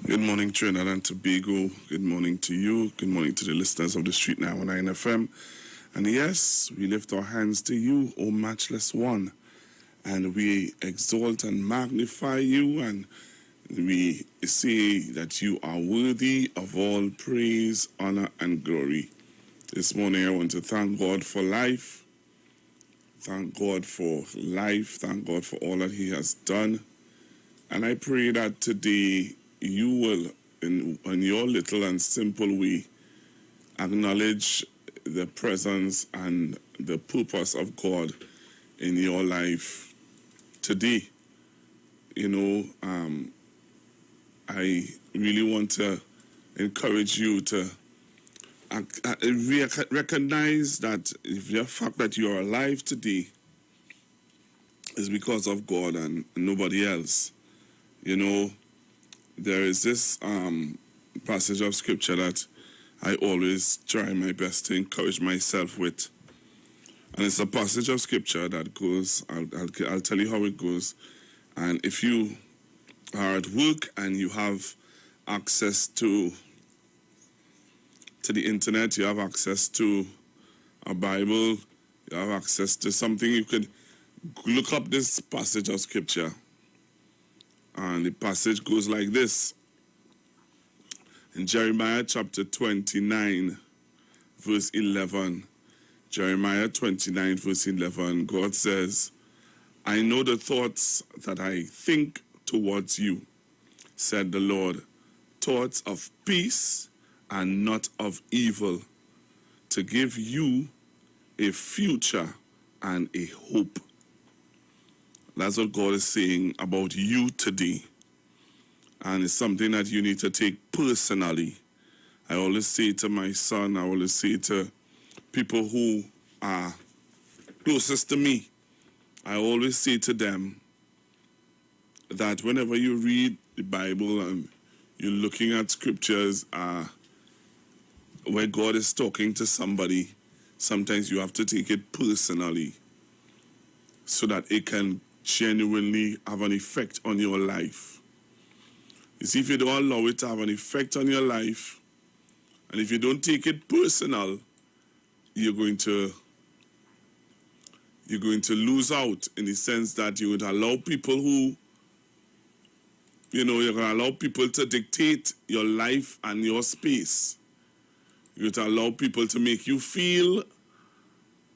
Good morning, Trinidad and Tobago. Good morning to you. Good morning to the listeners of the Street 919 FM. And yes, we lift our hands to you, O matchless one. And we exalt and magnify you, and we say that you are worthy of all praise, honor, and glory. This morning I want to thank God for life. Thank God for life. Thank God for all that He has done. And I pray that today you will, in your little and simple way, acknowledge the presence and the purpose of God in your life today. I really want to encourage you to recognize that if the fact that you are alive today is because of God and nobody else. There is this passage of scripture that I always try my best to encourage myself with. And it's a passage of scripture that goes, I'll tell you how it goes. And if you are at work and you have access to the internet, you have access to a Bible, you have access to something, you could look up this passage of scripture. And the passage goes like this. In Jeremiah chapter 29, verse 11. Jeremiah 29, verse 11, God says, I know the thoughts that I think towards you, said the Lord, thoughts of peace and not of evil, to give you a future and a hope. That's what God is saying about you today. And it's something that you need to take personally. I always say to my son, I always say to people who are closest to me, I always say to them that whenever you read the Bible and you're looking at scriptures where God is talking to somebody, sometimes you have to take it personally so that it can genuinely have an effect on your life. You see, if you don't allow it to have an effect on your life, and if you don't take it personal, you're going to lose out in the sense that you would allow people who, you're going to allow people to dictate your life and your space. You're going to allow people to make you feel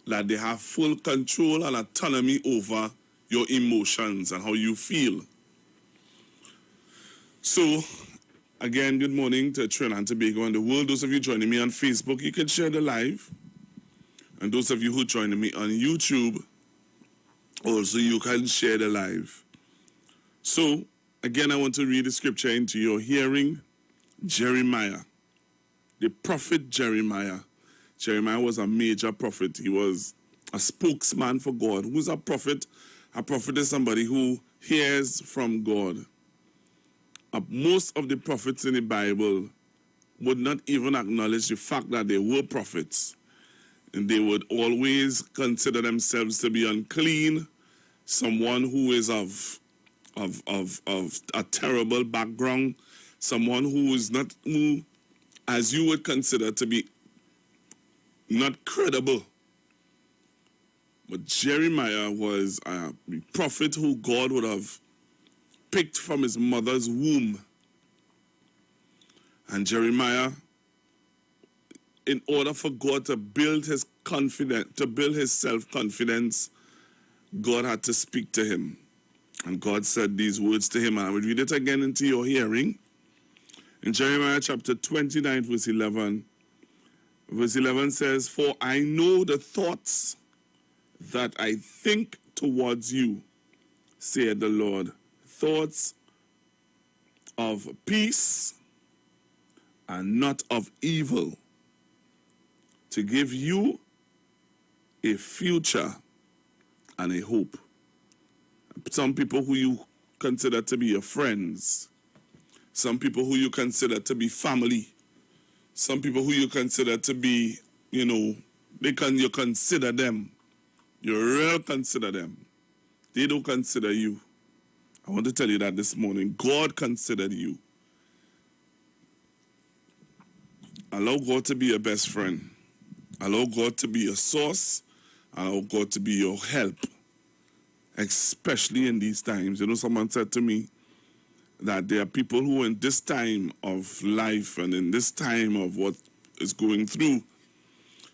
that they have full control and autonomy over your emotions and how you feel. So, again, good morning to Trinidad and Tobago and the world. Those of you joining me on Facebook, you can share the live. And those of you who joining me on YouTube, also you can share the live. So, again, I want to read the scripture into your hearing. Jeremiah, the prophet Jeremiah. Jeremiah was a major prophet. He was a spokesman for God. Who's a prophet? A prophet is somebody who hears from God. Most of the prophets in the Bible would not even acknowledge the fact that they were prophets. And they would always consider themselves to be unclean, someone who is of a terrible background, someone who, as you would consider to be not credible. But Jeremiah was a prophet who God would have picked from his mother's womb. And Jeremiah, in order for God to build his self-confidence, God had to speak to him. And God said these words to him, and I will read it again into your hearing. In Jeremiah chapter 29, verse 11, verse 11 says, For I know the thoughts that I think towards you, saith the Lord, thoughts of peace and not of evil, to give you a future and a hope. Some people who you consider to be your friends, some people who you consider to be family, some people who you consider to be, you consider them. You really consider them. They don't consider you. I want to tell you that this morning. God considered you. Allow God to be your best friend. Allow God to be your source. Allow God to be your help, especially in these times. You know, someone said to me that there are people who in this time of life and in this time of what is going through,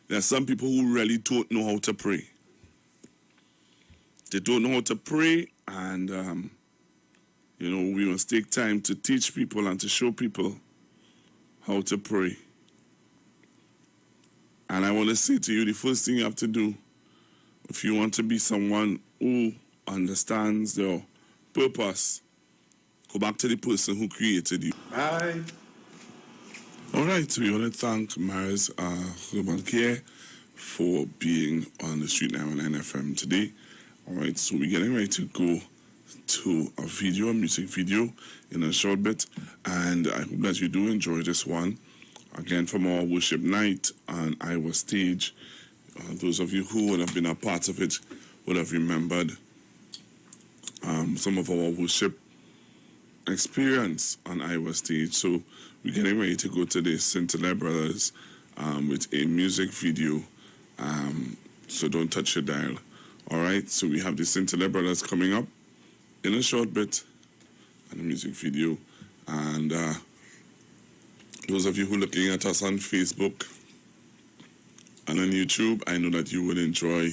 there are some people who really don't know how to pray. They don't know how to pray, and, you know, we must take time to teach people and to show people how to pray. And I want to say to you, the first thing you have to do, if you want to be someone who understands your purpose, go back to the person who created you. Bye. All right, so we want to thank Mars Urban Care for being on the Street 919 FM today. All right, so we're getting ready to go to a music video in a short bit, and I hope that you do enjoy this one. Again, from our worship night on IWER stage, those of you who would have been a part of it would have remembered some of our worship experience on IWER stage. So we're getting ready to go to the Scintilla Brothers with a music video. So don't touch your dial. All right, so we have the Scintilla Brothers coming up in a short bit and a music video. And those of you who are looking at us on Facebook and on YouTube, I know that you will enjoy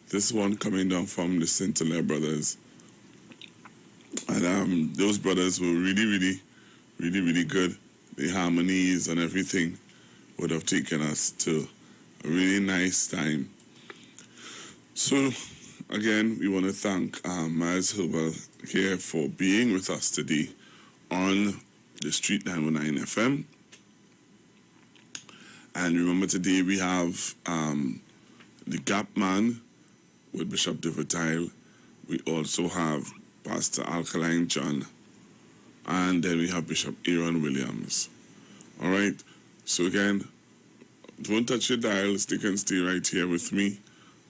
this one coming down from the Scintilla Brothers. And those brothers were really good. The harmonies and everything would have taken us to a really nice time. So, again, we want to thank Miles Herbal here for being with us today on the Street 919 FM. And remember, today we have the Gap Man with Bishop Divertile. We also have Pastor Alkaline John. And then we have Bishop Aaron Williams. All right. So again, don't touch your dial. Stick and stay right here with me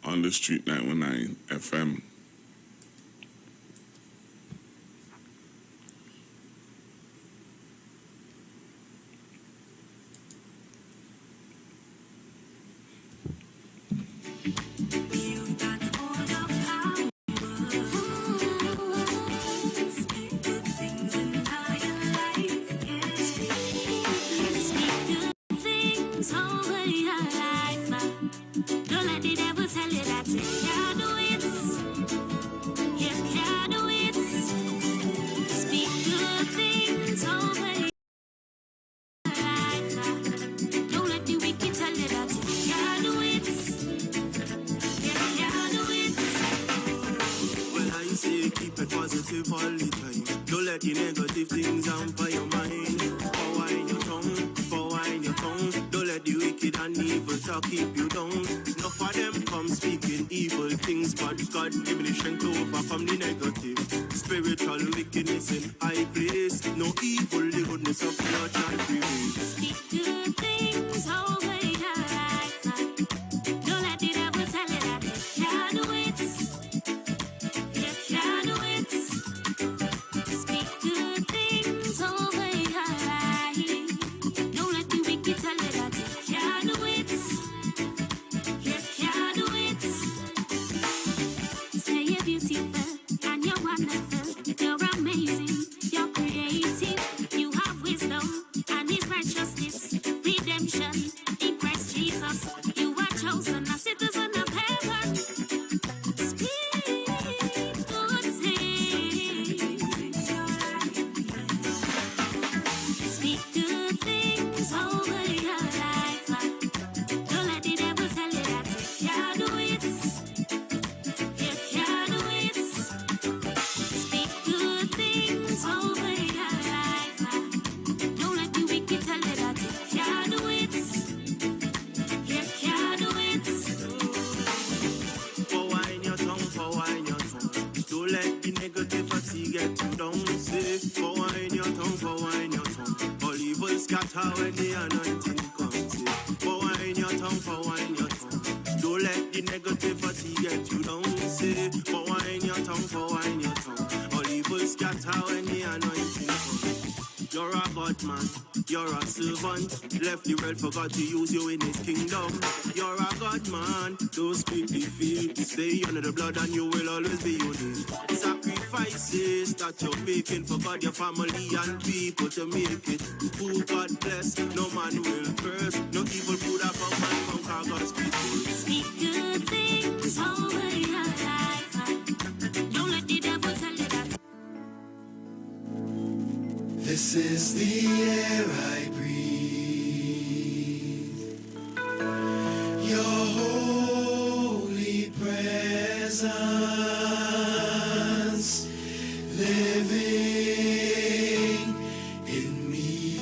on the Street 919 FM. Positive all the time. Don't let the negative things hamper your mind. Power in your tongue, power in your tongue. Don't let the wicked and evil talk keep you down. Enough of them come speaking evil things, but God give me the strength to overcome the negative. Spiritual wickedness in high place. No evil, the goodness of God shall prevail. Speak good things over your life. Don't let the devil tell you that you can't do it. When the anointing comes, power in your tongue, power in your tongue. Don't let the negativity get you down. Say, power in your tongue, power in your tongue. All evil scatter when the anointing comes. You're a God man, You're a servant, left the world, forgot to use you in his kingdom. You're a God man, don't speak defeat. Stay under the blood and you will always be unique. Sacrifices that you're making for God, your family and people to make it. Who God bless, no man will curse. No evil could have come and conquer God's people. Speak good things over your life. Don't let the devil tell you that. This is the air I breathe. Your holy presence living in me.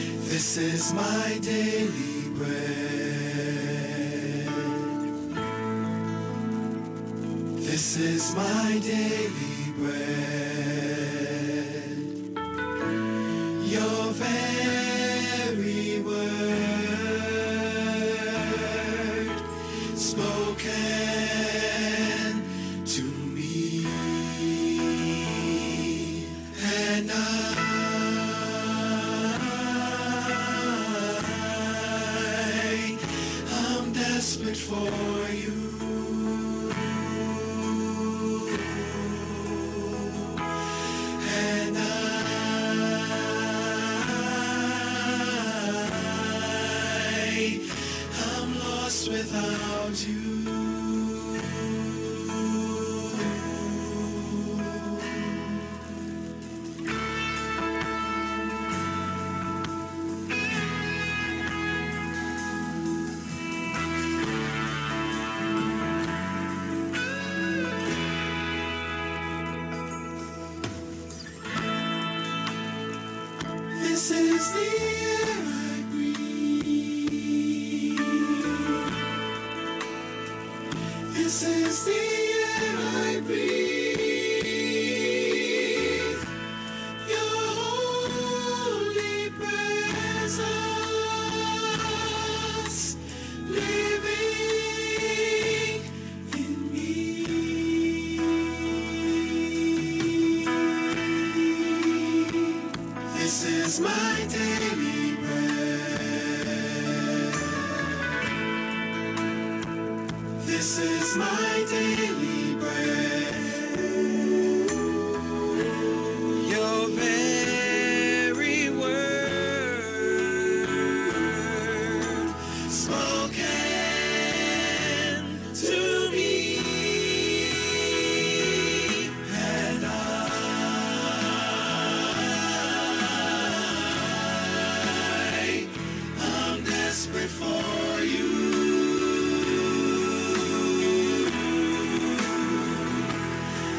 This is my daily bread. This is my daily bread. Your very word spoken to me, and I'm desperate for you. And I'm lost without you. This is the air I breathe. This is the air I breathe. Your holy presence living in me. This is my daily bread. This is my daily bread. Your very word spoken to me, and I'm desperate for you.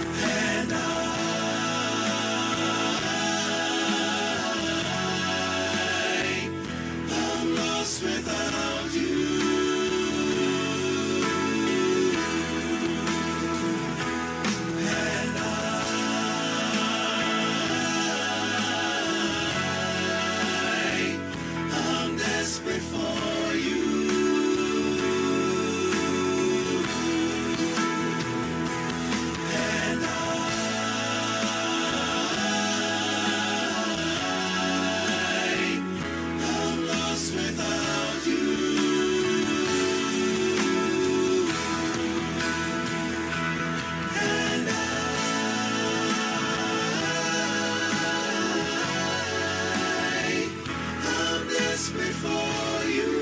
And I'm lost without you. And I'm desperate for you. And I'm lost without you. And I'm desperate for you.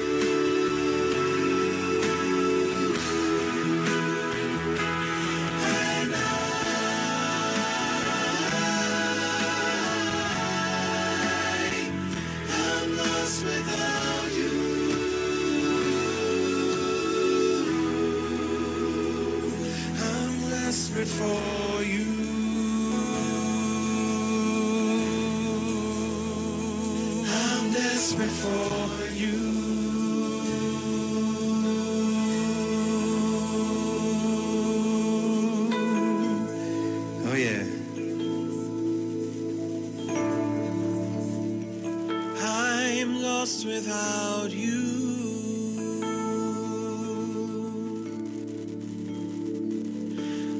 And I'm lost without you. I'm desperate for you. I'm desperate for you. Oh yeah. I'm lost without you.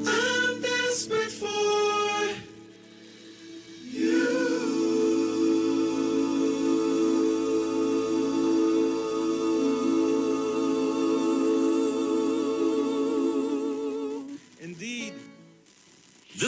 I'm desperate for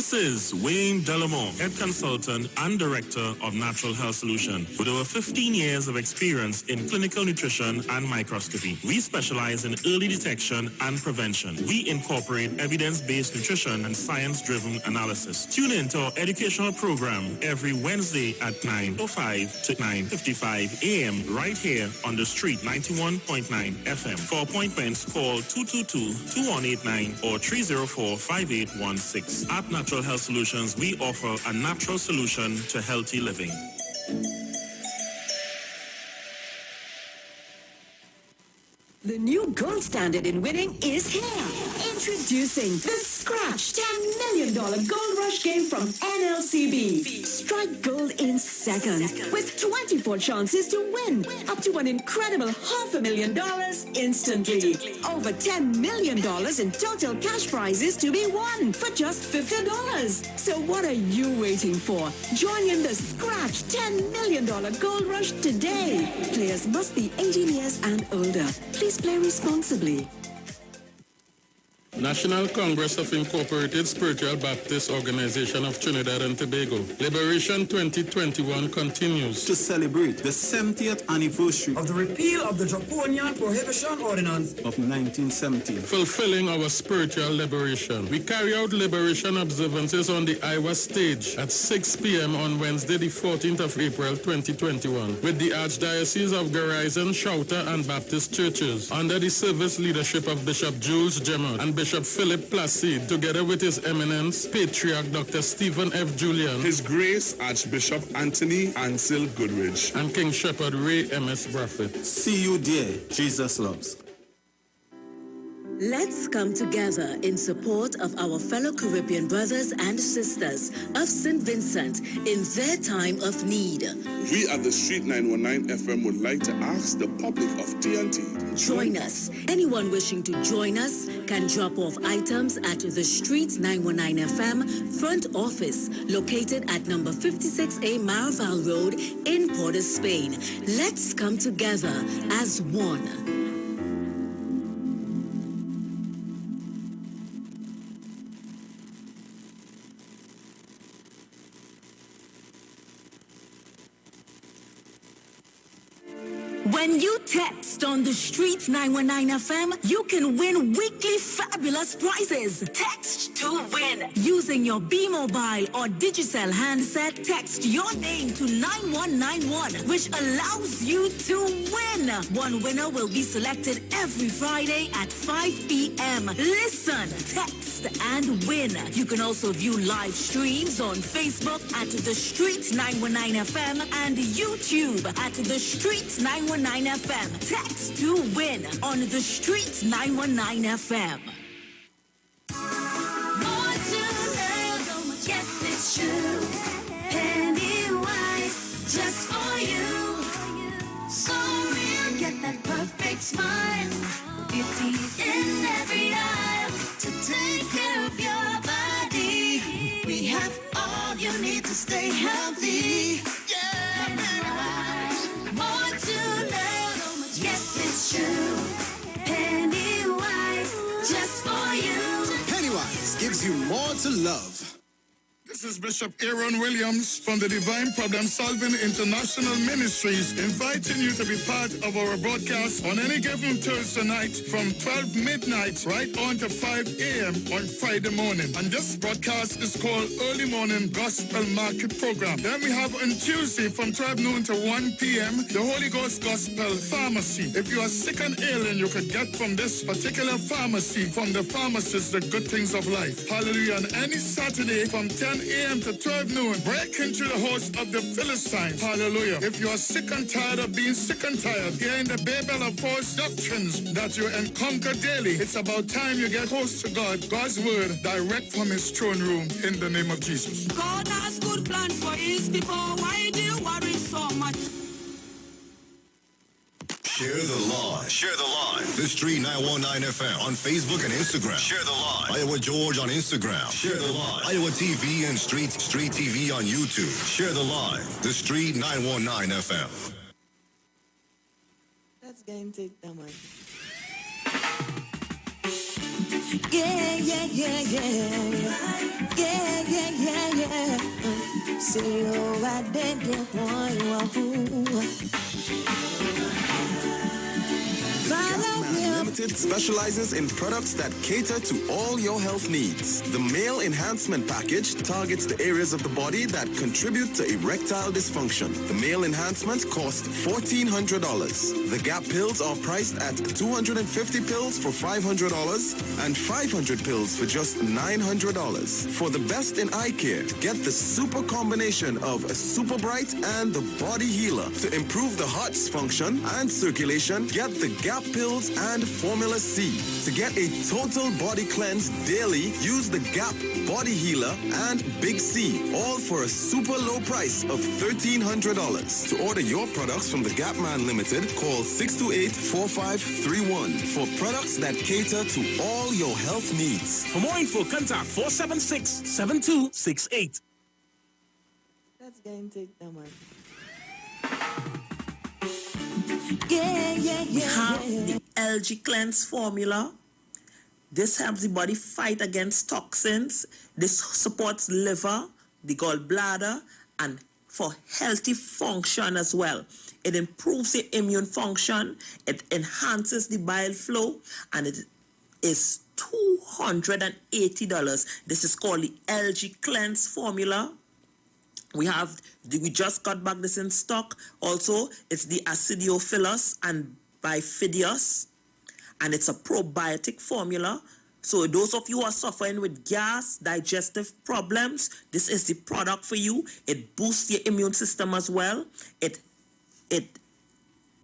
This is Wayne Delamore, Head Consultant and Director of Natural Health Solution. With over 15 years of experience in clinical nutrition and microscopy, we specialize in early detection and prevention. We incorporate evidence-based nutrition and science-driven analysis. Tune in to our educational program every Wednesday at 9:05 to 9:55 a.m. right here on the street 91.9 FM. For appointments, call 222-2189 or 304-5816. At Natural Health Solutions, we offer a natural solution to healthy living. The new gold standard in winning is here. Introducing the Scratch $10 million Gold Rush game from NLCB. Strike gold in seconds with 24 chances to win. Up to an incredible $500,000 instantly. Over $10 million in total cash prizes to be won for just $50. So what are you waiting for? Join in the Scratch $10 million Gold Rush today. Players must be 18 years and older. Please play responsibly. National Congress of Incorporated Spiritual Baptist Organization of Trinidad and Tobago. Liberation 2021 continues to celebrate the 70th anniversary of the repeal of the Draconian Prohibition Ordinance of 1917. Fulfilling our spiritual liberation. We carry out liberation observances on the IWER stage at 6 p.m. on Wednesday, the 14th of April 2021 with the Archdiocese of Garizon, Shouter and Baptist churches under the service leadership of Bishop Jules Gemot and Bishop Philip Placide, together with His Eminence, Patriarch Dr. Stephen F. Julian, His Grace Archbishop Anthony Ansel Goodrich, and King Shepherd Ray M.S. Braffett. See you there, Jesus loves. Let's come together in support of our fellow Caribbean brothers and sisters of St. Vincent in their time of need. We at the Street 919 FM would like to ask the public of TNT to join us. Anyone wishing to join us can drop off items at the Street 919 FM front office located at number 56A Maraval Road in Port of Spain. Let's come together as one. When you text on the Street 919 FM, you can win weekly fabulous prizes. Text to win. Using your B-Mobile or Digicel handset, text your name to 9191, which allows you to win. One winner will be selected every Friday at 5 p.m. Listen, text, and win. You can also view live streams on Facebook at The Street 919 FM and YouTube at The Street 919 FM. Text to win on The Street 919 FM. More to love, yes it's true. Pennywise, just for you. So real, get that perfect smile. Beauty's in every aisle to take care of your body. We have all you need to stay healthy. Yeah, Pennywise, more to love, yes it's true. Pennywise, just for you. Pennywise gives you more to love. This is Bishop Aaron Williams from the Divine Problem Solving International Ministries, inviting you to be part of our broadcast on any given Thursday night from 12 midnight right on to 5 a.m. on Friday morning. And this broadcast is called Early Morning Gospel Market Program. Then we have on Tuesday from 12 noon to 1 p.m. the Holy Ghost Gospel Pharmacy. If you are sick and ailing, you could get from this particular pharmacy, from the pharmacist, the good things of life. Hallelujah. And any Saturday from 10 a.m. to 12 noon, break into the host of the Philistines. Hallelujah. If you are sick and tired of being sick and tired, hearing the babel of false doctrines that you encounter daily, it's about time you get close to God, God's word, direct from his throne room, in the name of Jesus. God has good plans for his people. Why do you worry so much? Share the live. Share the live. The Street 919 FM on Facebook and Instagram. Share the live. Iowa George on Instagram. Share the live. Iowa TV and Street TV on YouTube. Share the live. The Street 919 FM. Let's go and take that one. Yeah, yeah, yeah, yeah. Yeah, yeah, yeah, yeah. Say, oh, I did it, Limited specializes in products that cater to all your health needs. The Male Enhancement Package targets the areas of the body that contribute to erectile dysfunction. The Male Enhancement costs $1,400. The Gap pills are priced at 250 pills for $500 and 500 pills for just $900. For the best in eye care, get the super combination of a Super Bright and the Body Healer. To improve the heart's function and circulation, get the Gap pills and Formula C. To get a total body cleanse daily, use the Gap Body Healer and Big C, all for a super low price of $1,300. To order your products from the Gap Man Limited, call 628-4531 for products that cater to all your health needs. For more info, contact 476-7268. Let's go and take that one. Yeah, yeah, yeah. We have the LG Cleanse formula. This helps the body fight against toxins. This supports liver, the gallbladder, and for healthy function as well. It improves your immune function. It enhances the bile flow, and it is $280. This is called the LG Cleanse formula. We just got back this in stock. Also, it's the Acidiophilus and Bifidius, and it's a probiotic formula. So those of you who are suffering with gas, digestive problems, this is the product for you. It boosts your immune system as well. It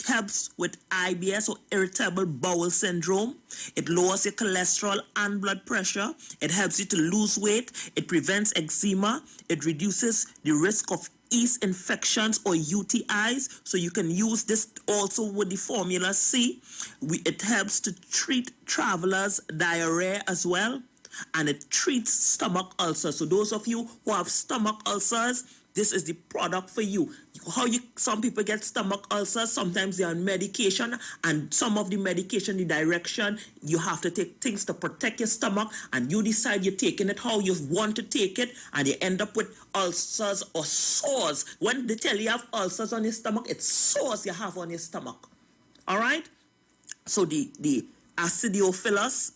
helps with IBS or irritable bowel syndrome. It lowers your cholesterol and blood pressure. It helps you to lose weight. It prevents eczema. It reduces the risk of yeast infections or UTIs. So you can use this also with the Formula C. It helps to treat travelers' diarrhea as well. And it treats stomach ulcers. So those of you who have stomach ulcers, this is the product for you. Some people get stomach ulcers, sometimes they're on medication, and some of the medication, the direction, you have to take things to protect your stomach, and you decide you're taking it how you want to take it, and you end up with ulcers or sores. When they tell you have ulcers on your stomach, it's sores you have on your stomach. All right? So the Acidiophilus,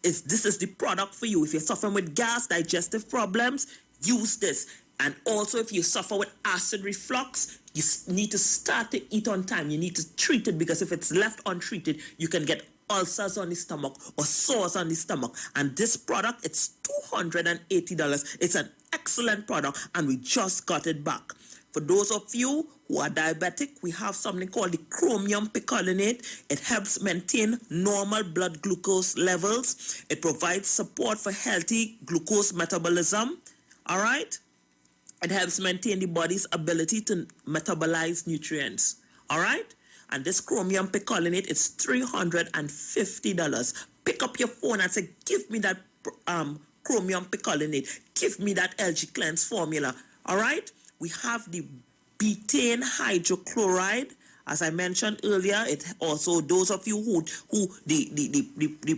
this is the product for you. If you're suffering with gas, digestive problems, use this. And also, if you suffer with acid reflux, you need to start to eat on time. You need to treat it, because if it's left untreated, you can get ulcers on the stomach or sores on the stomach. And this product, it's $280. It's an excellent product, and we just got it back. For those of you who are diabetic, we have something called the chromium picolinate. It helps maintain normal blood glucose levels. It provides support for healthy glucose metabolism. All right? It helps maintain the body's ability to metabolize nutrients. All right? And this chromium picolinate is $350. Pick up your phone and say, give me that chromium picolinate. Give me that LG Cleanse formula. All right? We have the betaine hydrochloride. As I mentioned earlier, it also, those of you who the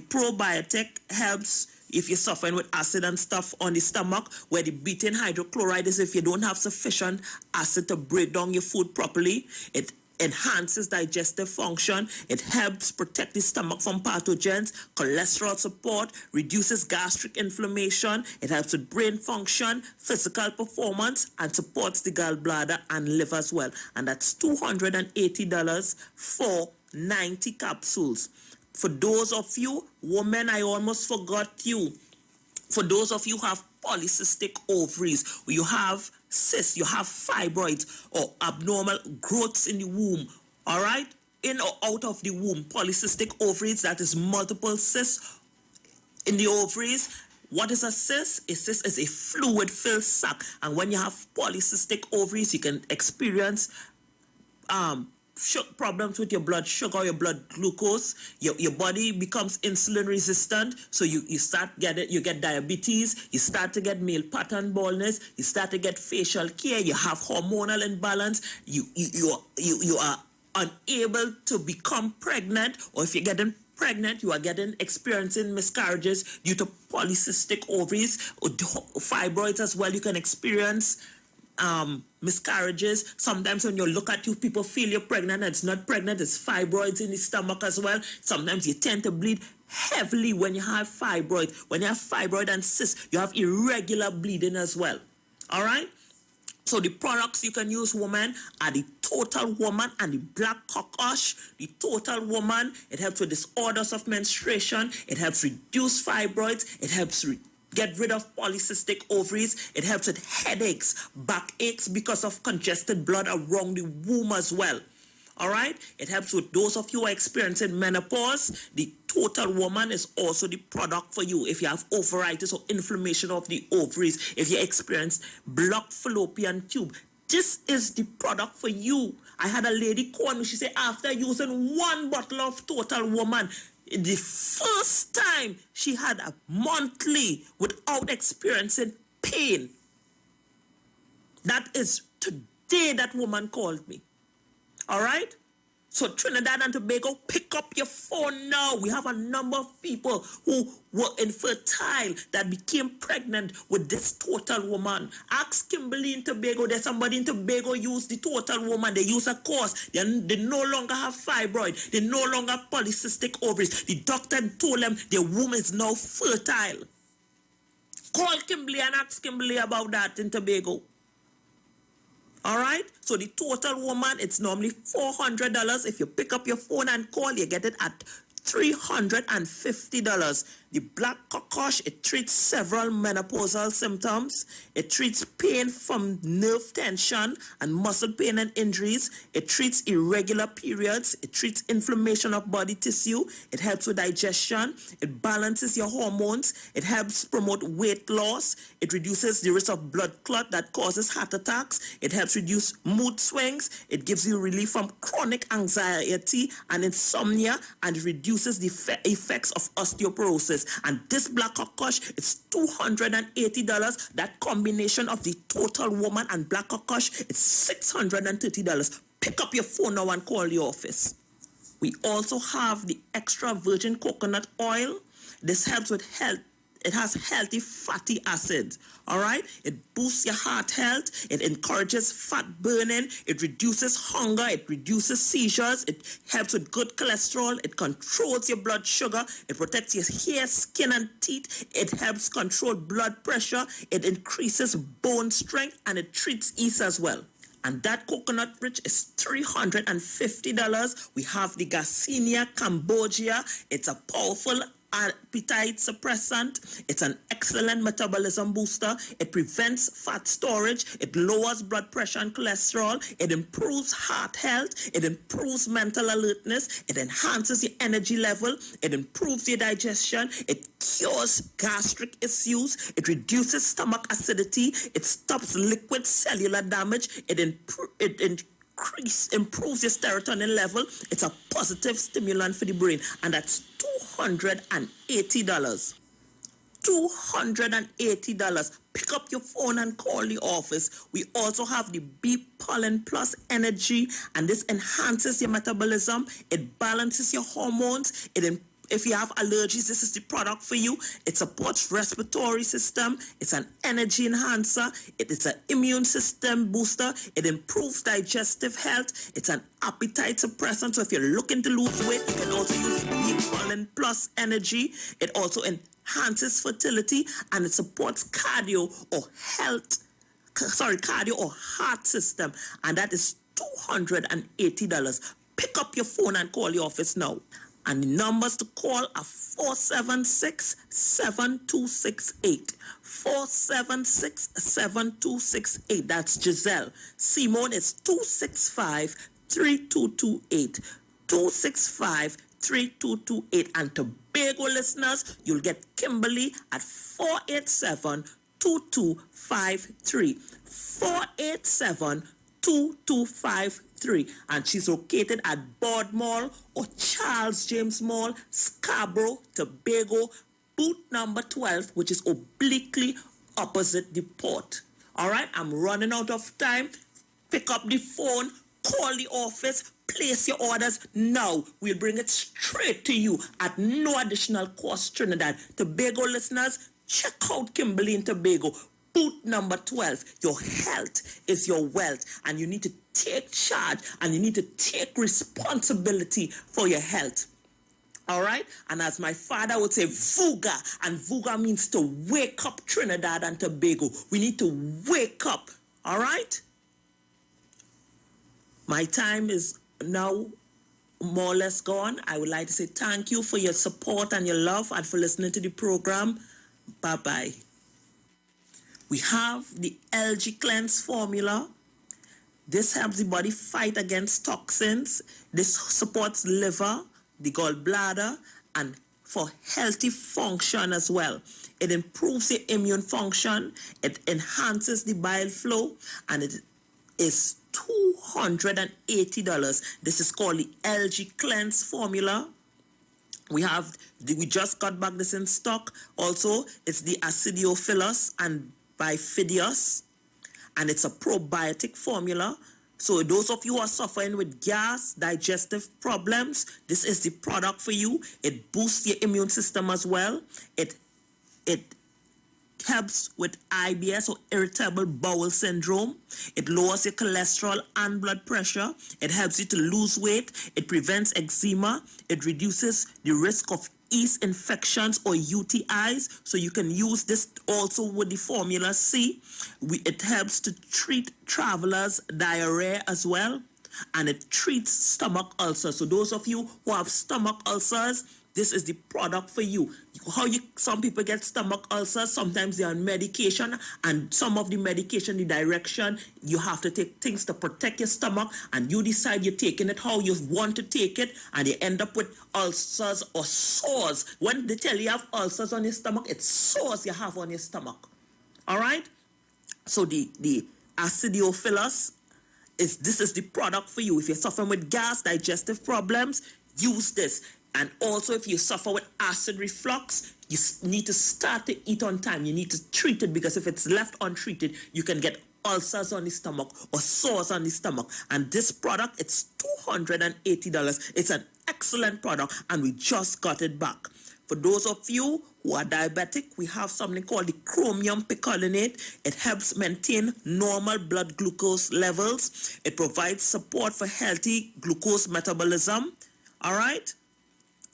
probiotic helps if you're suffering with acid and stuff on the stomach, where the betaine hydrochloride is if you don't have sufficient acid to break down your food properly. It enhances digestive function. It helps protect the stomach from pathogens, cholesterol support, reduces gastric inflammation. It helps with brain function, physical performance, and supports the gallbladder and liver as well. And that's $280 for 90 capsules. For those of you, women, I almost forgot you. For those of you who have polycystic ovaries, you have cysts, you have fibroids or abnormal growths in the womb, all right? In or out of the womb, polycystic ovaries, that is multiple cysts in the ovaries. What is a cyst? A cyst is a fluid-filled sac. And when you have polycystic ovaries, you can experience problems with your blood sugar, your blood glucose. Your body becomes insulin resistant, so you get diabetes. You start to get male pattern baldness. You start to get facial care. You have hormonal imbalance. You are unable to become pregnant, or if you're getting pregnant, you are experiencing miscarriages due to polycystic ovaries, or fibroids as well. You can experience miscarriages. Sometimes when you look at you, people feel you're pregnant and it's not pregnant, it's fibroids in the stomach as well. Sometimes you tend to bleed heavily when you have fibroid. When you have fibroid and cysts, you have irregular bleeding as well. All right? So the products you can use, woman, are the Total Woman and the Black Cocosh. The Total Woman, it helps with disorders of menstruation. It helps reduce fibroids. It helps get rid of polycystic ovaries. It helps with headaches, backaches because of congested blood around the womb as well. All right? It helps with those of you who are experiencing menopause. The Total Woman is also the product for you if you have ovaritis or inflammation of the ovaries, if you experience blocked fallopian tube. This is the product for you. I had a lady call me. She said after using 1 bottle of Total Woman, the first time she had a monthly without experiencing pain. That is today that woman called me. All right? So Trinidad and Tobago, pick up your phone now. We have a number of people who were infertile that became pregnant with this Total Woman. Ask Kimberly in Tobago. There's somebody in Tobago use the Total Woman. They use a course. They no longer have fibroid. They no longer have polycystic ovaries. The doctor told them their womb is now fertile. Call Kimberly and ask Kimberly about that in Tobago. All right? So the Total Woman, it's normally $400. If you pick up your phone and call, you get it at $350. The Black Cocosh, it treats several menopausal symptoms. It treats pain from nerve tension and muscle pain and injuries. It treats irregular periods. It treats inflammation of body tissue. It helps with digestion. It balances your hormones. It helps promote weight loss. It reduces the risk of blood clot that causes heart attacks. It helps reduce mood swings. It gives you relief from chronic anxiety and insomnia, and it reduces the effects of osteoporosis. And this Black Cocosh, it's $280. That combination of the Total Woman and Black Cocosh, it's $630. Pick up your phone now and call the office. We also have the extra virgin coconut oil. This helps with health. It has healthy fatty acids, all right? It boosts your heart health. It encourages fat burning. It reduces hunger. It reduces seizures. It helps with good cholesterol. It controls your blood sugar. It protects your hair, skin, and teeth. It helps control blood pressure. It increases bone strength, and it treats yeast as well. And that coconut rich is $350. We have the Garcinia Cambogia. It's a powerful appetite suppressant. It's an excellent metabolism booster. It prevents fat storage. It lowers blood pressure and cholesterol. It improves heart health. It improves mental alertness. It enhances your energy level. It improves your digestion. It cures gastric issues. It reduces stomach acidity. It stops liquid cellular damage. It improves your serotonin level. It's a positive stimulant for the brain, and that's $280. $280. Pick up your phone and call the office. We also have the Bee Pollen Plus Energy, and this enhances your metabolism. It balances your hormones. If you have allergies, this is the product for you. It supports respiratory system. It's an energy enhancer. It's an immune system booster. It improves digestive health. It's an appetite suppressant. So if you're looking to lose weight, you can also use Bee Pollen Plus Energy. It also enhances fertility, and it supports cardio or heart system. And that is $280. Pick up your phone and call the office now. And the numbers to call are 476-7268. 476-7268. That's Giselle. Simone is 265-3228. 265-3228. And Tobago listeners, you'll get Kimberly at 487-2253. 487-2253. And she's located at Bod Mall or Charles James Mall, Scarborough, Tobago, booth number 12, which is obliquely opposite the port. All right, I'm running out of time. Pick up the phone, call the office, Place your orders now. We'll bring it straight to you at no additional cost. Trinidad Tobago listeners, check out Kimberly and Tobago. Boot number 12. Your health is your wealth, and you need to take charge and you need to take responsibility for your health. All right? And as my father would say, VUGA, and VUGA means to wake up Trinidad and Tobago. We need to wake up. All right? My time is now more or less gone. I would like to say thank you for your support and your love and for listening to the program. Bye-bye. We have the LG Cleanse formula. This helps the body fight against toxins. This supports liver, the gallbladder, and for healthy function as well. It improves your immune function. It enhances the bile flow, and it is $280. This is called the LG Cleanse formula. We just got back this in stock. Also, it's the Acidiophilus and Bifidius, and it's a probiotic formula. So those of you who are suffering with gas, digestive problems, this is the product for you. It boosts your immune system as well. It helps with IBS or irritable bowel syndrome. It lowers your cholesterol and blood pressure. It helps you to lose weight. It prevents eczema. It reduces the risk of yeast infections or UTIs. So you can use this also with the formula C. It helps to treat travelers' diarrhea as well. And it treats stomach ulcers. So those of you who have stomach ulcers, this is the product for you. Some people get stomach ulcers, sometimes they're on medication, and some of the medication, the direction, you have to take things to protect your stomach, and you decide you're taking it how you want to take it, and you end up with ulcers or sores. When they tell you have ulcers on your stomach, it's sores you have on your stomach. All right? So the Acidiophilus, this is the product for you. If you're suffering with gas, digestive problems, use this. And also, if you suffer with acid reflux, you need to start to eat on time. You need to treat it, because if it's left untreated, you can get ulcers on the stomach or sores on the stomach. And this product, it's $280. It's an excellent product, and we just got it back. For those of you who are diabetic, we have something called the chromium picolinate. It helps maintain normal blood glucose levels. It provides support for healthy glucose metabolism. All right?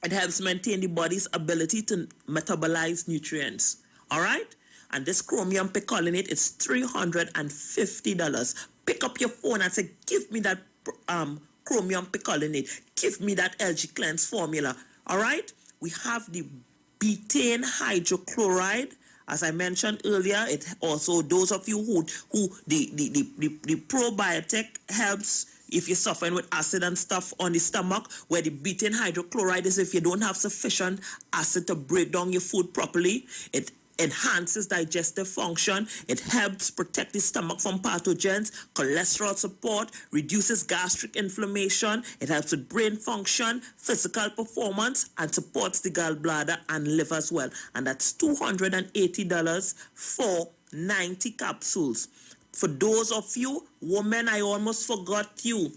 It helps maintain the body's ability to metabolize nutrients. All right? And this chromium picolinate is $350. Pick up your phone and say, give me that chromium picolinate. Give me that LG Cleanse formula. All right? We have the betaine hydrochloride. As I mentioned earlier, it also, those of you who the probiotic helps if you're suffering with acid and stuff on the stomach, where the betaine hydrochloride is if you don't have sufficient acid to break down your food properly. It enhances digestive function. It helps protect the stomach from pathogens, cholesterol support, reduces gastric inflammation. It helps with brain function, physical performance, and supports the gallbladder and liver as well. And that's $280 for 90 capsules. For those of you, women, I almost forgot you.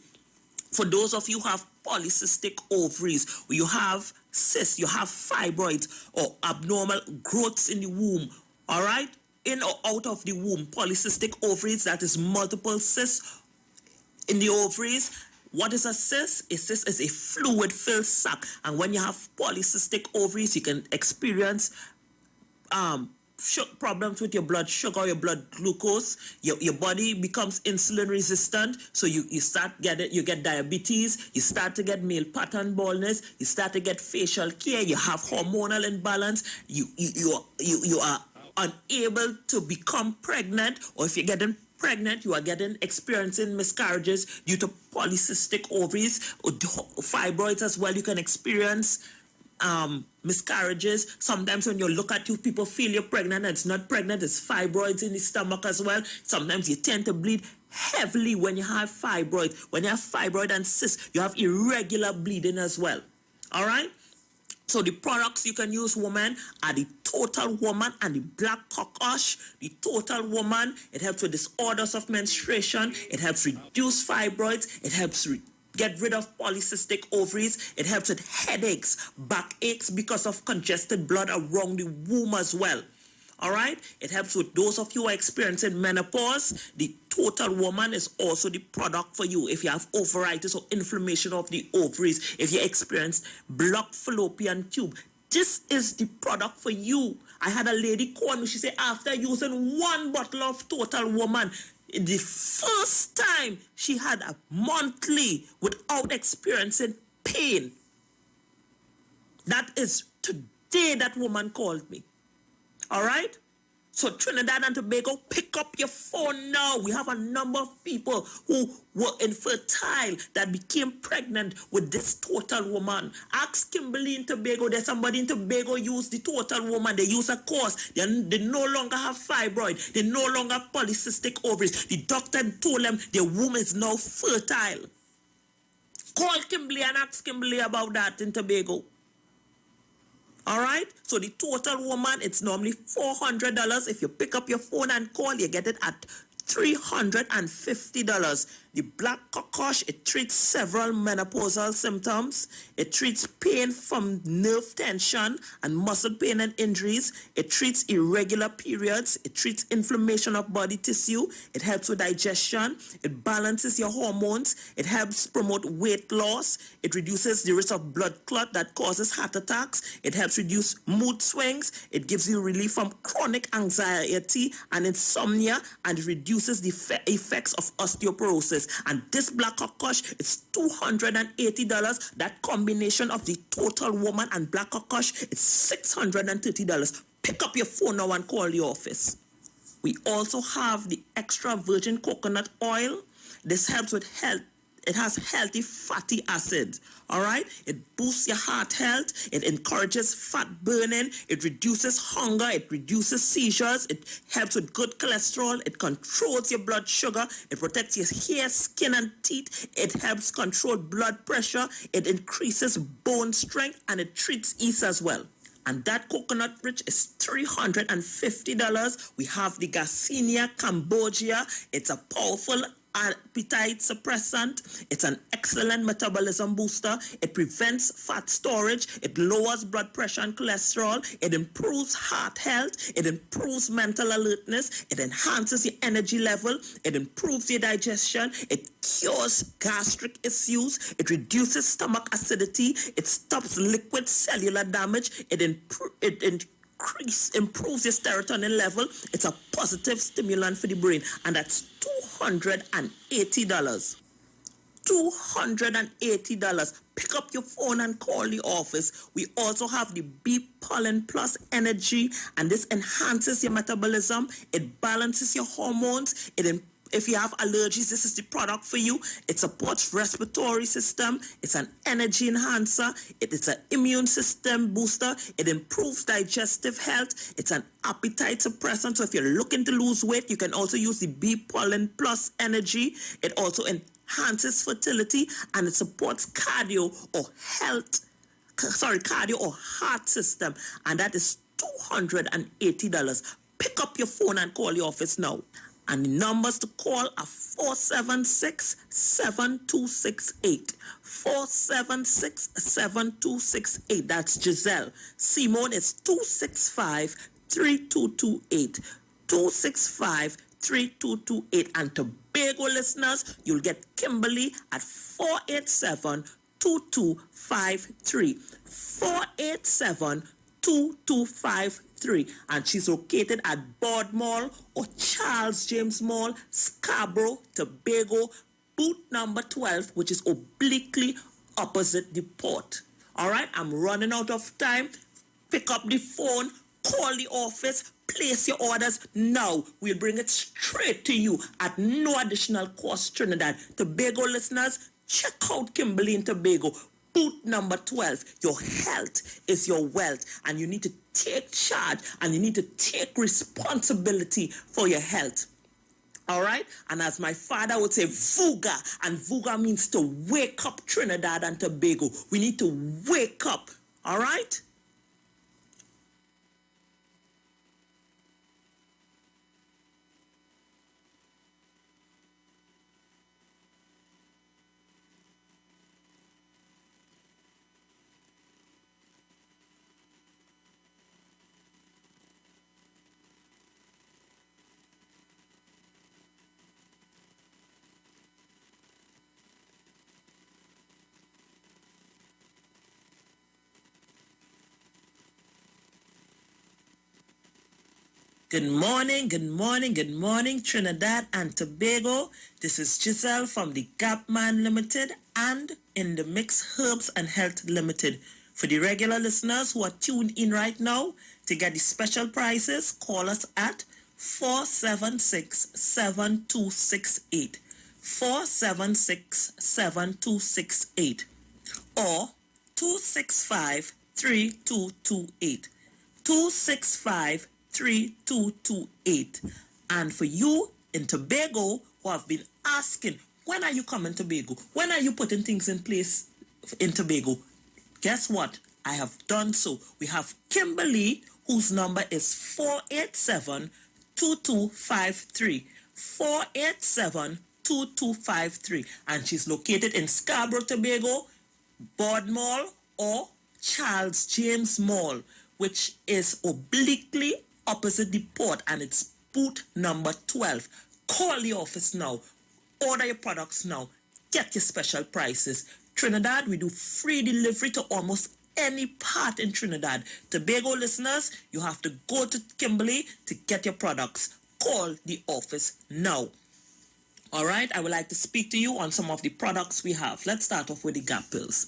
For those of you who have polycystic ovaries, you have cysts, you have fibroids or abnormal growths in the womb, all right? In or out of the womb, polycystic ovaries, that is multiple cysts in the ovaries. What is a cyst? A cyst is a fluid-filled sac. And when you have polycystic ovaries, you can experience problems with your blood sugar, your blood glucose. Your body becomes insulin resistant, so you get diabetes. You start to get male pattern baldness. You start to get facial care. You have hormonal imbalance. You are unable to become pregnant, or if you're getting pregnant, you are experiencing miscarriages due to polycystic ovaries or fibroids as well. You can experience miscarriages. Sometimes when you look at you, people feel you're pregnant and it's not pregnant. It's fibroids in the stomach as well. Sometimes you tend to bleed heavily when you have fibroid. When you have fibroid and cysts, you have irregular bleeding as well. All right? So the products you can use, woman, are the Total Woman and the Black Cocosh. The Total Woman, it helps with disorders of menstruation. It helps reduce fibroids. It helps get rid of polycystic ovaries. It helps with headaches, backaches because of congested blood around the womb as well. All right? It helps with those of you who are experiencing menopause. The Total Woman is also the product for you. If you have ovaritis or inflammation of the ovaries, if you experience blocked fallopian tube, this is the product for you. I had a lady call me. She said after using 1 bottle of Total Woman, the first time she had a monthly without experiencing pain. That is today that woman called me. All right? So Trinidad and Tobago, pick up your phone now. We have a number of people who were infertile that became pregnant with this Total Woman. Ask Kimberly in Tobago. There's somebody in Tobago use the Total Woman. They use a course. They no longer have fibroid. They no longer have polycystic ovaries. The doctor told them their womb is now fertile. Call Kimberly and ask Kimberly about that in Tobago. All right? So the Total Woman, it's normally $400. If you pick up your phone and call, you get it at $350. The black cocosh, it treats several menopausal symptoms. It treats pain from nerve tension and muscle pain and injuries. It treats irregular periods. It treats inflammation of body tissue. It helps with digestion. It balances your hormones. It helps promote weight loss. It reduces the risk of blood clot that causes heart attacks. It helps reduce mood swings. It gives you relief from chronic anxiety and insomnia, and it reduces the effects of osteoporosis. And this black cocosh is $280. That combination of the Total Woman and black cocosh is $630. Pick up your phone now and call the office. We also have the extra virgin coconut oil. This helps with health. It has healthy fatty acids, all right? It boosts your heart health. It encourages fat burning. It reduces hunger. It reduces seizures. It helps with good cholesterol. It controls your blood sugar. It protects your hair, skin, and teeth. It helps control blood pressure. It increases bone strength, and it treats yeast as well. And that coconut rich is $350. We have the Garcinia Cambogia. It's a powerful appetite suppressant. It's an excellent metabolism booster. It prevents fat storage. It lowers blood pressure and cholesterol. It improves heart health. It improves mental alertness. It enhances your energy level. It improves your digestion. It cures gastric issues. It reduces stomach acidity. It stops liquid cellular damage. It improves your serotonin level. It's a positive stimulant for the brain, and that's $280. $280. Pick up your phone and call the office. We also have the Bee Pollen Plus Energy, and this enhances your metabolism. It balances your hormones. If you have allergies, this is the product for you. It supports respiratory system. It's an energy enhancer. It is an immune system booster. It improves digestive health. It's an appetite suppressant. So if you're looking to lose weight, you can also use the Bee Pollen Plus Energy. It also enhances fertility, and it supports cardio or heart system. And that is $280. Pick up your phone and call the office now. And the numbers to call are 476-7268. 476-7268. That's Giselle. Simone is 265-3228. 265-3228. And Tobago listeners, you'll get Kimberly at 487-2253. 487-2253. And she's located at Bod Mall or Charles James Mall, Scarborough, Tobago, booth number 12, which is obliquely opposite the port. All right, I'm running out of time. Pick up the phone, call the office, place your orders now. We'll bring it straight to you at no additional cost. Trinidad Tobago listeners, check out Kimberly in Tobago. Booth number 12. Your health is your wealth, and you need to take charge, and you need to take responsibility for your health. All right? And as my father would say, VUGA, and VUGA means to wake up Trinidad and Tobago. We need to wake up. All right? Good morning, good morning, good morning, Trinidad and Tobago. This is Giselle from the Gapman Limited and In the Mix Herbs and Health Limited. For the regular listeners who are tuned in right now, to get the special prices, call us at 476-7268. 476-7268 or 265-3228. 265-3228. And for you in Tobago who have been asking, when are you coming to Tobago? When are you putting things in place in Tobago? Guess what? I have done so. We have Kimberly, whose number is 487-2253. 487-2253. And she's located in Scarborough, Tobago, Board Mall, or Charles James Mall, which is obliquely opposite the port, and it's booth number 12. Call the office now. Order your products now. Get your special prices. Trinidad, we do free delivery to almost any part in Trinidad. Tobago listeners, you have to go to Kimberly to get your products. Call the office now. All right, I would like to speak to you on some of the products we have. Let's start off with the Gap pills.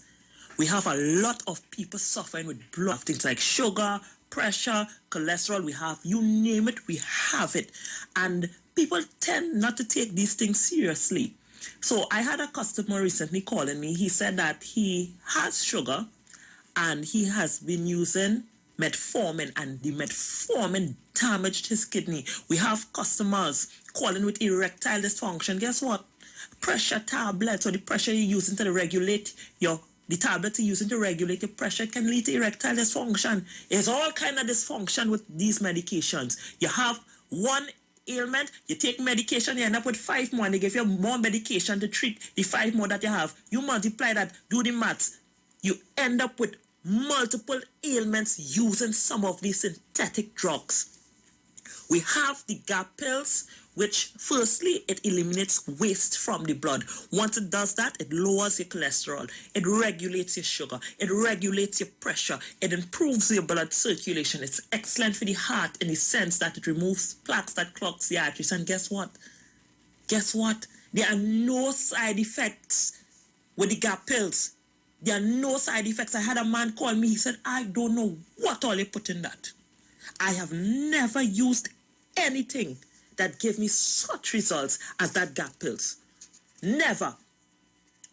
We have a lot of people suffering with blood, things like sugar, pressure, cholesterol. We have, you name it, we have it. And people tend not to take these things seriously. So I had a customer recently calling me. He said that he has sugar and he has been using metformin, and the metformin damaged his kidney. We have customers calling with erectile dysfunction. Guess what? Pressure tablets, or the pressure you're using to regulate the tablets you're using to regulate your pressure can lead to erectile dysfunction. There's all kind of dysfunction with these medications. You have one ailment, you take medication, you end up with 5 more, and they give you more medication to treat the 5 more that you have. You multiply that, do the maths. You end up with multiple ailments using some of these synthetic drugs. We have the Gap pills, which firstly, it eliminates waste from the blood. Once it does that, it lowers your cholesterol. It regulates your sugar. It regulates your pressure. It improves your blood circulation. It's excellent for the heart in the sense that it removes plaques that clogs the arteries. And guess what? Guess what? There are no side effects with the Gap pills. There are no side effects. I had a man call me. He said, I don't know what all they put in that. I have never used anything that gave me such results as that Gap pills. Never.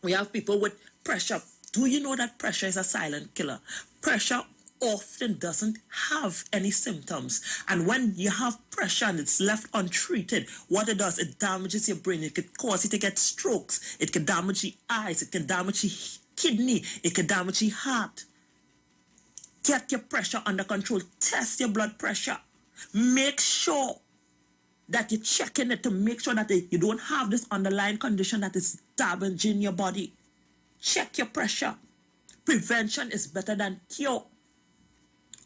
We have people with pressure. Do you know that pressure is a silent killer? Pressure often doesn't have any symptoms. And when you have pressure and it's left untreated, what it does, it damages your brain. It could cause you to get strokes. It could damage your eyes. It can damage your kidney. It could damage your heart. Get your pressure under control. Test your blood pressure. Make sure that you're checking it to make sure that you don't have this underlying condition that is damaging your body. Check your pressure. Prevention is better than cure.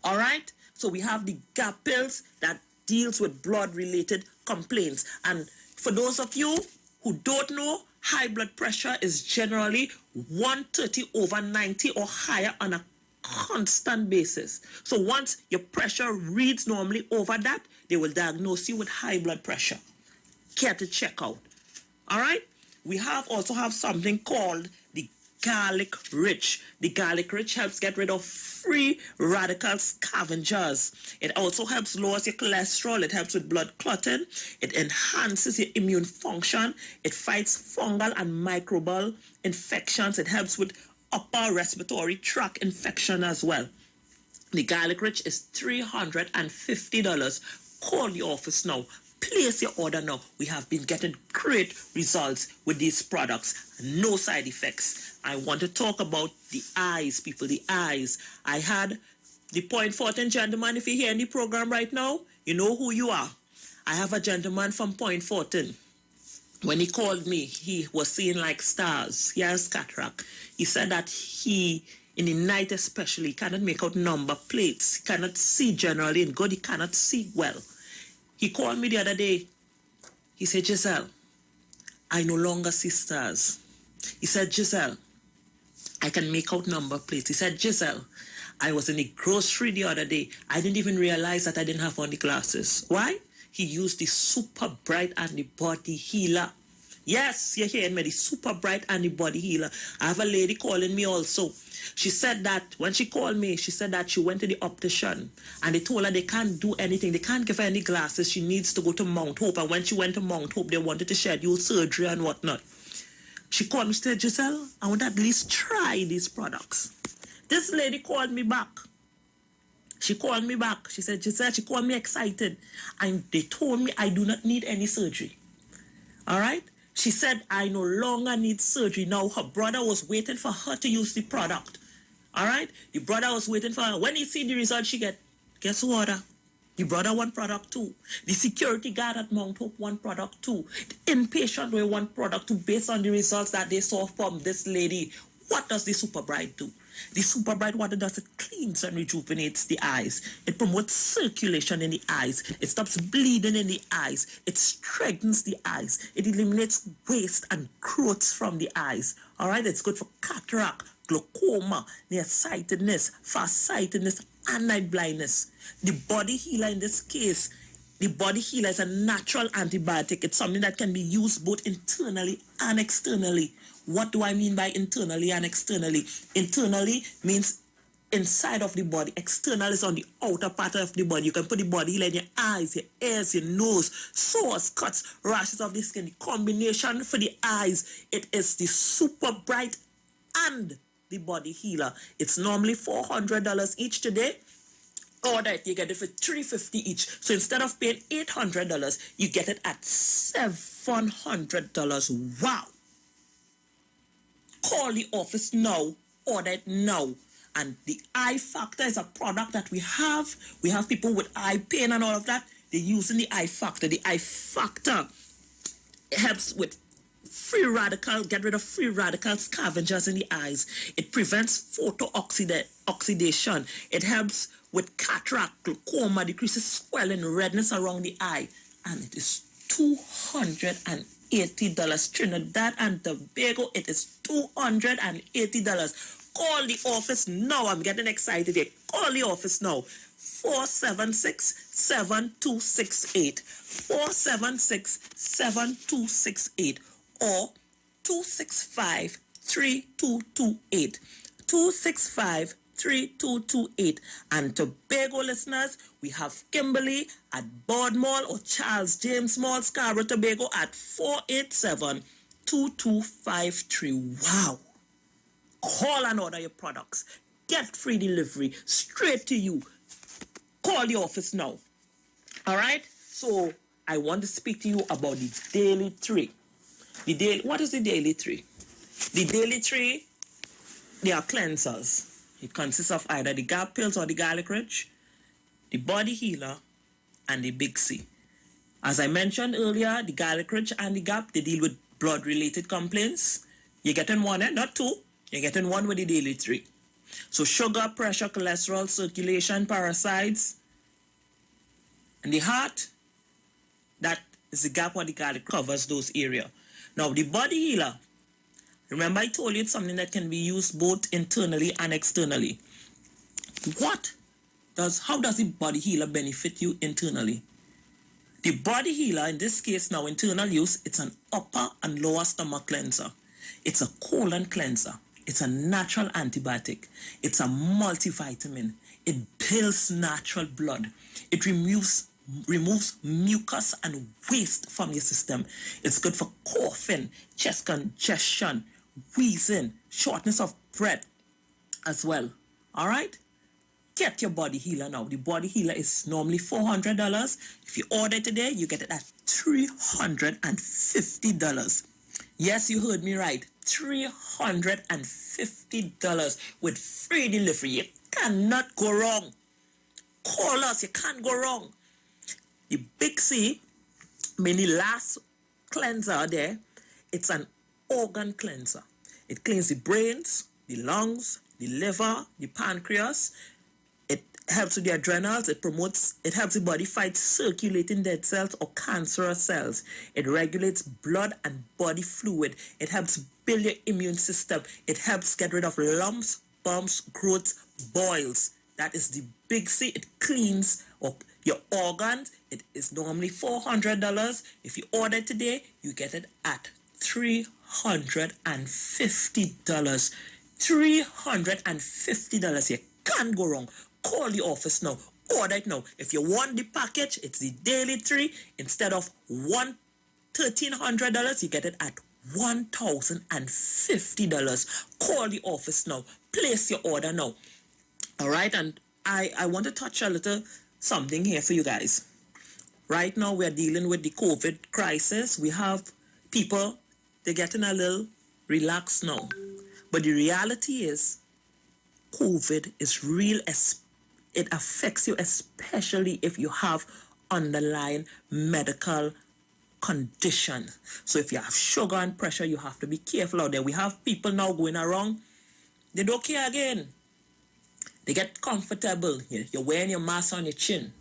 All right? So we have the Gap pills that deals with blood-related complaints. And for those of you who don't know, high blood pressure is generally 130/90 or higher on a constant basis. So once your pressure reads normally over that, they will diagnose you with high blood pressure. Care to check out. All right? We also have something called the Garlic Rich. The Garlic Rich helps get rid of free radical scavengers. It also helps lower your cholesterol. It helps with blood clotting. It enhances your immune function. It fights fungal and microbial infections. It helps with upper respiratory tract infection as well. The Garlic Rich is $350. Call the office now. Place your order now. We have been getting great results with these products. No side effects. I want to talk about the eyes, people, the eyes. I had the Point Fortin gentleman. If you're here in the program right now, you know who you are. I have a gentleman from Point Fortin. When he called me, he was seeing like stars. He has cataract. He said that he, in the night especially, cannot make out number plates. He cannot see generally in good. He cannot see well. He called me the other day. He said, Giselle, I no longer see stars. He said, Giselle, I can make out number plates. He said, Giselle, I was in the grocery the other day. I didn't even realize that I didn't have on the glasses. Why? He used the Super Bright Antibody Healer. Yes, you're hearing me, the Super Bright Antibody Healer. I have a lady calling me also. She said that when she called me, she said that she went to the optician and they told her they can't do anything. They can't give her any glasses. She needs to go to Mount Hope. And when she went to Mount Hope, they wanted to schedule surgery and whatnot. She called me, she said, Giselle, I want to at least try these products. This lady called me back. She called me back. She said, Giselle, she called me excited. And they told me I do not need any surgery. All right? She said, I no longer need surgery. Now, her brother was waiting for her to use the product. All right? The brother was waiting for her. When he see the result she get, guess what? The brother want product too. The security guard at Mount Hope want product too. The inpatient will want product too based on the results that they saw from this lady. What does the Super Bright do? The Super Bright, what it does, it cleans and rejuvenates the eyes. It promotes circulation in the eyes. It stops bleeding in the eyes. It strengthens the eyes. It eliminates waste and growths from the eyes. All right, it's good for cataract, glaucoma, nearsightedness, farsightedness, and night blindness. The body healer in this case, the body healer is a natural antibiotic. It's something that can be used both internally and externally. What do I mean by internally and externally? Internally means inside of the body. External is on the outer part of the body. You can put the body healer in your eyes, your ears, your nose, sores, cuts, rashes of the skin. The combination for the eyes, it is the Super Bright and the body healer. It's normally $400 each today. Order it, you get it for $350 each. So instead of paying $800, you get it at $700. Wow. Call the office now, order it now. And the eye factor is a product that we have. We have people with eye pain and all of that. They're using the eye factor. The eye factor helps with free radical, get rid of free radical scavengers in the eyes. It prevents photo-oxidation. It helps with cataract, glaucoma, decreases swelling, redness around the eye. And it is $280. Trinidad and Tobago, it is $280. Call the office now. I'm getting excited here. Call the office now. 476-7268. 476-7268 or 265-3228. 265-3228. And Tobago listeners, we have Kimberly at Bod Mall or Charles James Mall, Scarborough, Tobago at 487-2253. Wow. Call and order your products. Get free delivery straight to you. Call the office now. All right? So I want to speak to you about the Daily 3. What is the Daily 3? The Daily 3, they are cleansers. It consists of either the GAP pills or the garlic rich, the body healer, and the Big C. As I mentioned earlier, the garlic rich and the GAP, they deal with blood-related complaints. You're getting one, not two. You're getting one with the Daily 3. So sugar, pressure, cholesterol, circulation, parasites, and the heart, that is the GAP or the garlic covers those areas. Now, the body healer, remember I told you it's something that can be used both internally and externally. How does the body healer benefit you internally? The body healer, in this case now, internal use, it's an upper and lower stomach cleanser. It's a colon cleanser. It's a natural antibiotic. It's a multivitamin. It builds natural blood. It removes mucus and waste from your system. It's good for coughing, chest congestion, wheezing, shortness of breath as well. All right? Get your body healer now. The body healer is normally $400. If you order today, you get it at $350. Yes, you heard me right. $350 with free delivery. You cannot go wrong. Call us. You can't go wrong. The Big C, the last cleanser there, it's an organ cleanser. It cleans the brains, the lungs, the liver, the pancreas. It helps with the adrenals. It helps the body fight circulating dead cells or cancerous cells. It regulates blood and body fluid. It helps build your immune system. It helps get rid of lumps, bumps, growths, boils. That is the big C. It cleans up your organs. It is normally $400. If you order today, you get it at $350. $350. You can't go wrong. Call the office now. Order it now. If you want the package, it's the daily 3. Instead of $1,300, you get it at $1,050. Call the office now. Place your order now. All right, and I want to touch a little something here for you guys. Right now, we're dealing with the COVID crisis. We have people, they're getting a little relaxed now. But the reality is, COVID is real. It affects you, especially if you have underlying medical condition. So if you have sugar and pressure, you have to be careful out there. We have people now going around, they don't care again. They get comfortable. You're wearing your mask on your chin.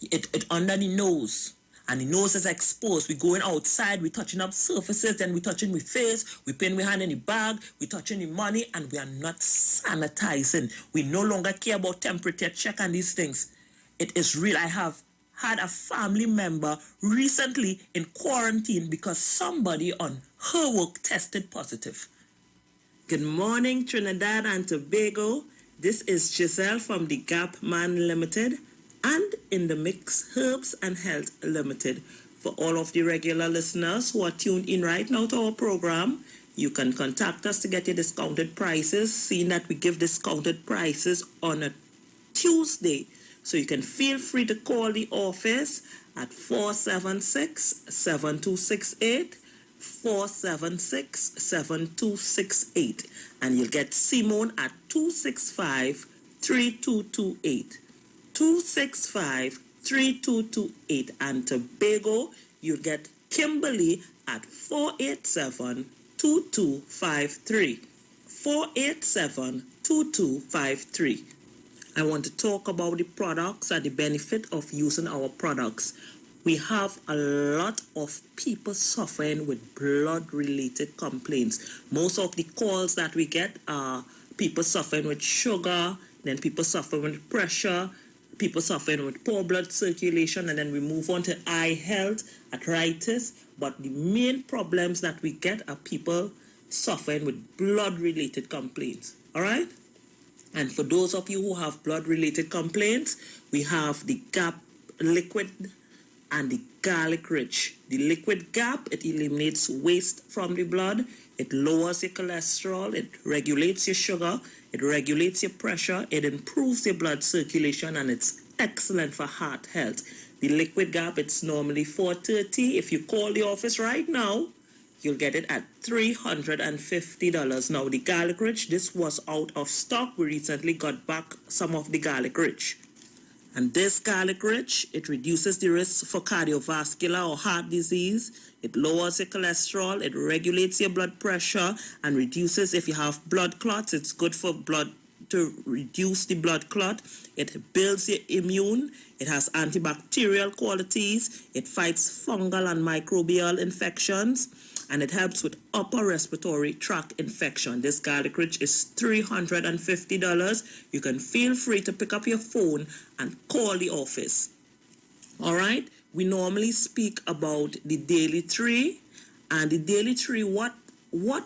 It under the nose. And the nose is exposed. We're going outside. We're touching up surfaces. Then we're touching with face. We're putting our hand in the bag. We're touching the money. And we are not sanitizing. We no longer care about temperature check and these things. It is real. I have had a family member recently in quarantine because somebody on her work tested positive. Good morning, Trinidad and Tobago. This is Giselle from the Gap Man Limited and in the Mix Herbs and Health Limited. For all of the regular listeners who are tuned in right now to our program, you can contact us to get your discounted prices, seeing that we give discounted prices on a Tuesday. So you can feel free to call the office at 476-7268. 476-7268, and you'll get Simone at 265-3228. 265-3228, and Tobago, you'll get Kimberly at 487-2253. 487-2253. I want to talk about the products and the benefit of using our products. We have a lot of people suffering with blood-related complaints. Most of the calls that we get are people suffering with sugar, then people suffering with pressure, people suffering with poor blood circulation, and then we move on to eye health, arthritis. But the main problems that we get are people suffering with blood-related complaints. All right? And for those of you who have blood-related complaints, we have the GAP liquid and the garlic rich. The liquid GAP, it eliminates waste from the blood. It lowers your cholesterol. It regulates your sugar. It regulates your pressure. It improves your blood circulation, and it's excellent for heart health. The liquid GAP, it's normally $430. If you call the office right now, you'll get it at $350. Now, the garlic rich, this was out of stock. We recently got back some of the garlic rich. And this garlic rich, it reduces the risk for cardiovascular or heart disease. It lowers your cholesterol. It regulates your blood pressure and reduces, if you have blood clots, it's good for blood to reduce the blood clot. It builds your immune. It has antibacterial qualities. It fights fungal and microbial infections. And it helps with upper respiratory tract infection. This garlic rich is $350. You can feel free to pick up your phone and call the office. All right? We normally speak about the daily 3. And the daily 3, what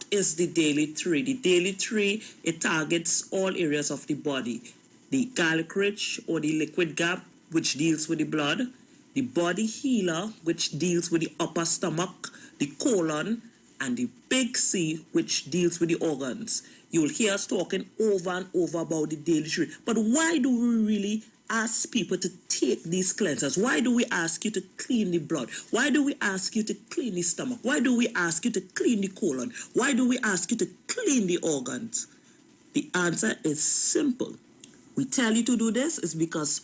is the daily 3? The daily 3, it targets all areas of the body. The garlic rich or the liquid GAP, which deals with the blood. The body healer, which deals with the upper stomach, the colon, and the big C, which deals with the organs. You'll hear us talking over and over about the daily 3. But why do we really ask people to take these cleansers? Why do we ask you to clean the blood? Why do we ask you to clean the stomach? Why do we ask you to clean the colon? Why do we ask you to clean the organs? The answer is simple. We tell you to do this is because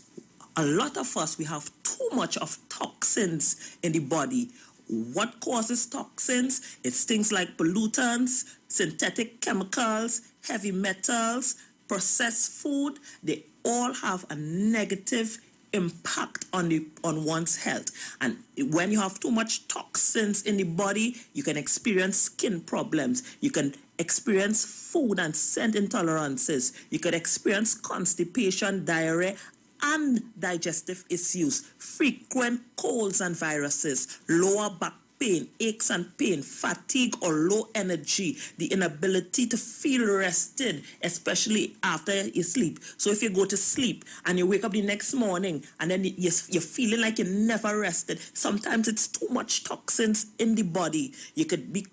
a lot of us, we have too much of toxins in the body. What causes toxins? It's things like pollutants, synthetic chemicals, heavy metals, processed food. They all have a negative impact on one's health. And when you have too much toxins in the body, you can experience skin problems. You can experience food and scent intolerances. You can experience constipation, diarrhea, and digestive issues, frequent colds and viruses, lower back pain, aches and pain, fatigue or low energy, the inability to feel rested, especially after you sleep. So if you go to sleep and you wake up the next morning and then you're feeling like you never rested, sometimes it's too much toxins in the body. You could be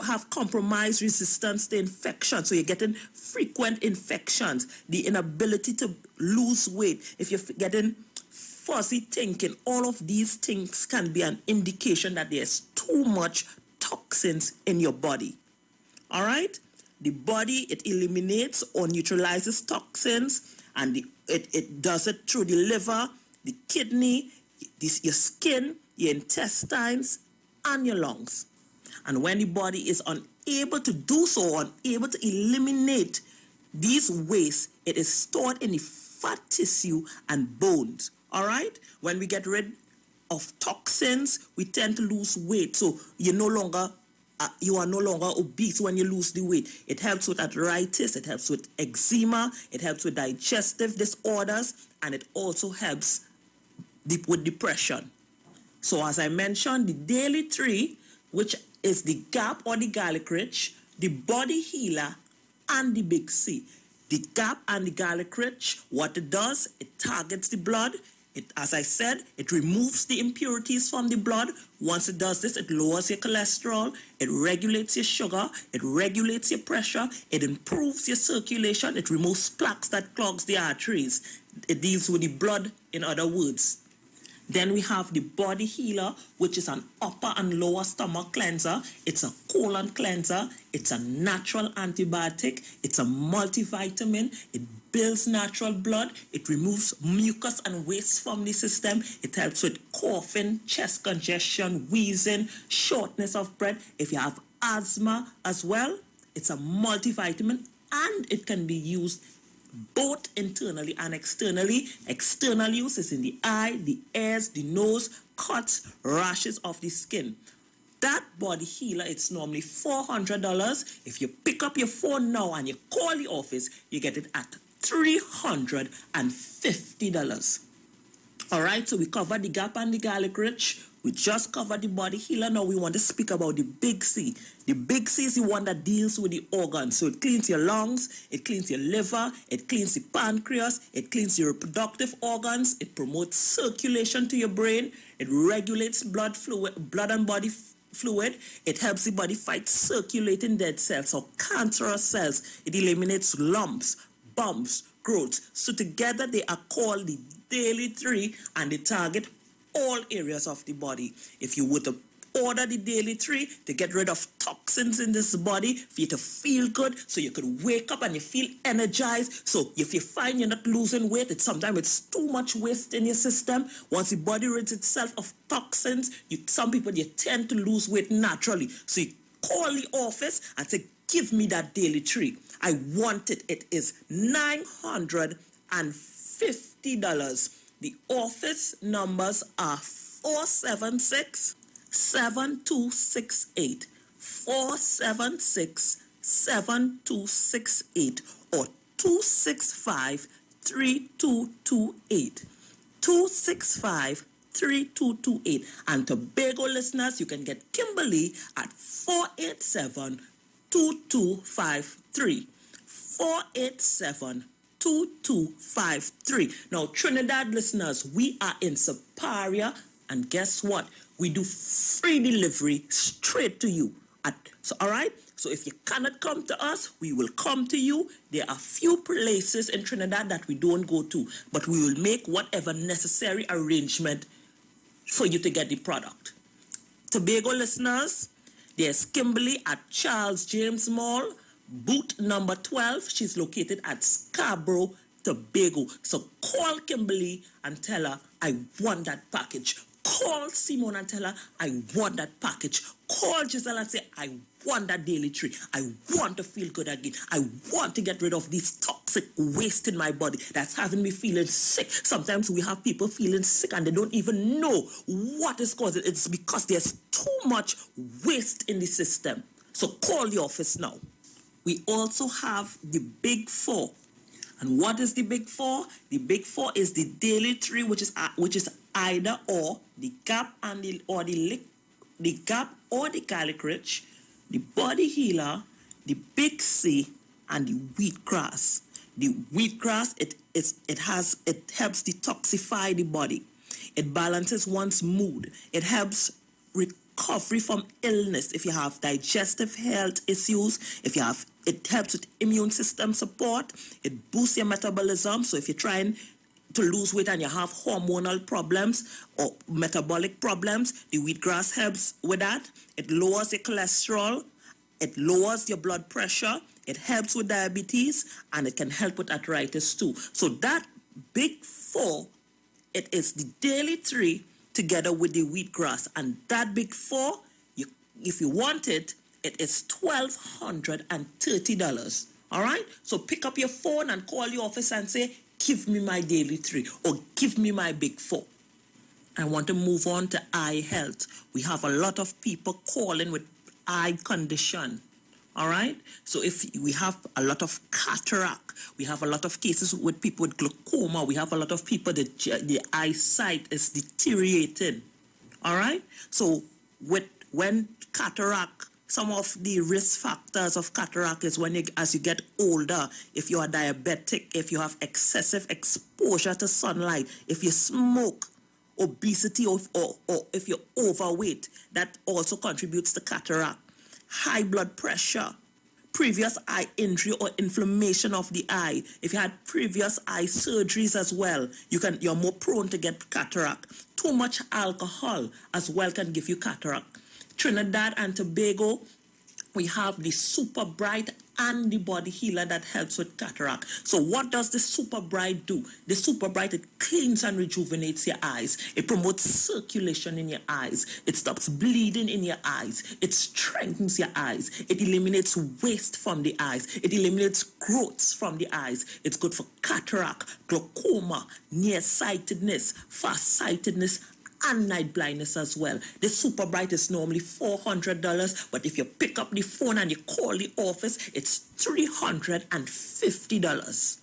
have compromised resistance to infection, so you're getting frequent infections, the inability to lose weight, if you're getting fuzzy thinking, all of these things can be an indication that there's too much toxins in your body. All right? The body, it eliminates or neutralizes toxins, and it does it through the liver, the kidney, your skin, your intestines, and your lungs. And when the body is unable to do so, unable to eliminate these wastes, it is stored in the fat tissue and bones. All right? When we get rid of toxins, we tend to lose weight. So you are no longer obese when you lose the weight. It helps with arthritis, it helps with eczema, it helps with digestive disorders, and it also helps with depression. So as I mentioned, the Daily 3, which is the GAP or the garlic rich, the body healer, and the big C. The GAP and the garlic rich, what it does, it targets the blood. As I said, it removes the impurities from the blood. Once it does this, it lowers your cholesterol, it regulates your sugar, it regulates your pressure, it improves your circulation, it removes plaques that clogs the arteries. It deals with the blood, in other words. Then we have the body healer, which is an upper and lower stomach cleanser. It's a colon cleanser. It's a natural antibiotic. It's a multivitamin. It builds natural blood. It removes mucus and waste from the system. It helps with coughing, chest congestion, wheezing, shortness of breath. If you have asthma as well, it's a multivitamin, and it can be used both internally and externally. External use is in the eye, the ears, the nose, cuts, rashes of the skin. That body healer, it's normally $400. If you pick up your phone now and you call the office, you get it at $350. All right, so we covered the GAP and the garlic rich. We just covered the body healer. Now we want to speak about the big C. The big C is the one that deals with the organs. So it cleans your lungs, it cleans your liver, it cleans the pancreas, it cleans your reproductive organs, it promotes circulation to your brain, it regulates blood and body fluid, it helps the body fight circulating dead cells or cancerous cells, it eliminates lumps, bumps, growths. So together they are called the Daily 3, and they target all areas of the body. If you were to order the Daily 3 to get rid of toxins in this body, for you to feel good, so you could wake up and you feel energized. So if you find you're not losing weight, sometimes it's too much waste in your system. Once the body rids itself of toxins, some people tend to lose weight naturally. So you call the office and say, give me that Daily 3. I want it. It is $950. The office numbers are 476-7268, 476-7268, or 265-3228, 265-3228. And Tobago listeners, you can get Kimberly at 487-2253, 487-2253. Now, Trinidad listeners, we are in Superior, and guess what? We do free delivery straight to you. All right? So if you cannot come to us, we will come to you. There are few places in Trinidad that we don't go to, but we will make whatever necessary arrangement for you to get the product. Tobago listeners, there's Kimberly at Charles James Mall, booth number 12. She's located at Scarborough, Tobago. So call Kimberly and tell her, I want that package. Call Simone and tell her, I want that package. Call Giselle and say, I want that daily 3. I want to feel good again. I want to get rid of this toxic waste in my body that's having me feeling sick. Sometimes we have people feeling sick and they don't even know what is causing it. It's because there's too much waste in the system. So call the office now. We also have the Big 4. And what is the Big 4? The Big 4 is the daily 3, which is either or, the gap and the gap or the garlic rich, the body healer, the Big C, and the wheatgrass. The wheatgrass, it helps detoxify the body. It balances one's mood. It helps recovery from illness. If you have digestive health issues, it helps with immune system support. It boosts your metabolism. So if you're trying to lose weight and you have hormonal problems or metabolic problems, the wheatgrass helps with that. It lowers your cholesterol. It lowers your blood pressure. It helps with diabetes, and it can help with arthritis too. So that Big 4, it is the daily 3 together with the wheatgrass. And that Big 4, if you want it, it is $1,230. All right? So pick up your phone and call your office and say, give me my daily 3 or give me my Big 4. I want to move on to eye health. We have a lot of people calling with eye condition. All right? So if we have a lot of cataract, we have a lot of cases with people with glaucoma, we have a lot of people that the eyesight is deteriorating. All right? So when cataract, some of the risk factors of cataract is as you get older, if you are diabetic, if you have excessive exposure to sunlight, if you smoke, obesity, or if you're overweight, that also contributes to cataract. High blood pressure, previous eye injury or inflammation of the eye. If you had previous eye surgeries as well, you're more prone to get cataract. Too much alcohol as well can give you cataract. Trinidad and Tobago, we have the Super Bright and the body healer that helps with cataract. So what does the Super Bright do? The Super Bright, it cleans and rejuvenates your eyes. It promotes circulation in your eyes. It stops bleeding in your eyes. It strengthens your eyes. It eliminates waste from the eyes. It eliminates growths from the eyes. It's good for cataract, glaucoma, nearsightedness, farsightedness, and night blindness as well. The Super Bright is normally $400, but if you pick up the phone and you call the office, it's $350.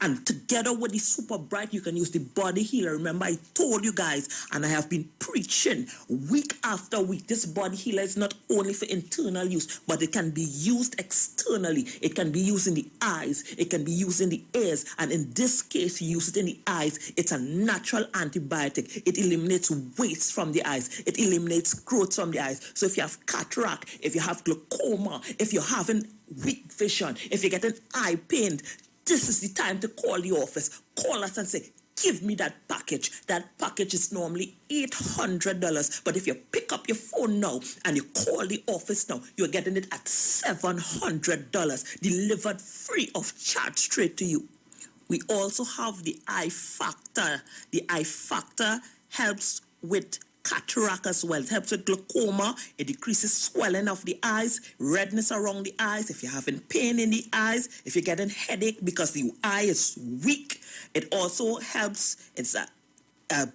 And together with the Super Bright, you can use the body healer. Remember, I told you guys, and I have been preaching week after week, this body healer is not only for internal use, but it can be used externally. It can be used in the eyes. It can be used in the ears. And in this case, you use it in the eyes. It's a natural antibiotic. It eliminates waste from the eyes. It eliminates growth from the eyes. So if you have cataract, if you have glaucoma, if you're having weak vision, if you're getting eye pain, this is the time to call the office. Call us and say, give me that package. That package is normally $800. But if you pick up your phone now and you call the office now, you're getting it at $700, delivered free of charge straight to you. We also have the eye factor. The eye factor helps with cataract as well. It helps with glaucoma. It decreases swelling of the eyes, redness around the eyes. If you're having pain in the eyes, if you're getting headache because the eye is weak, it also helps. It's a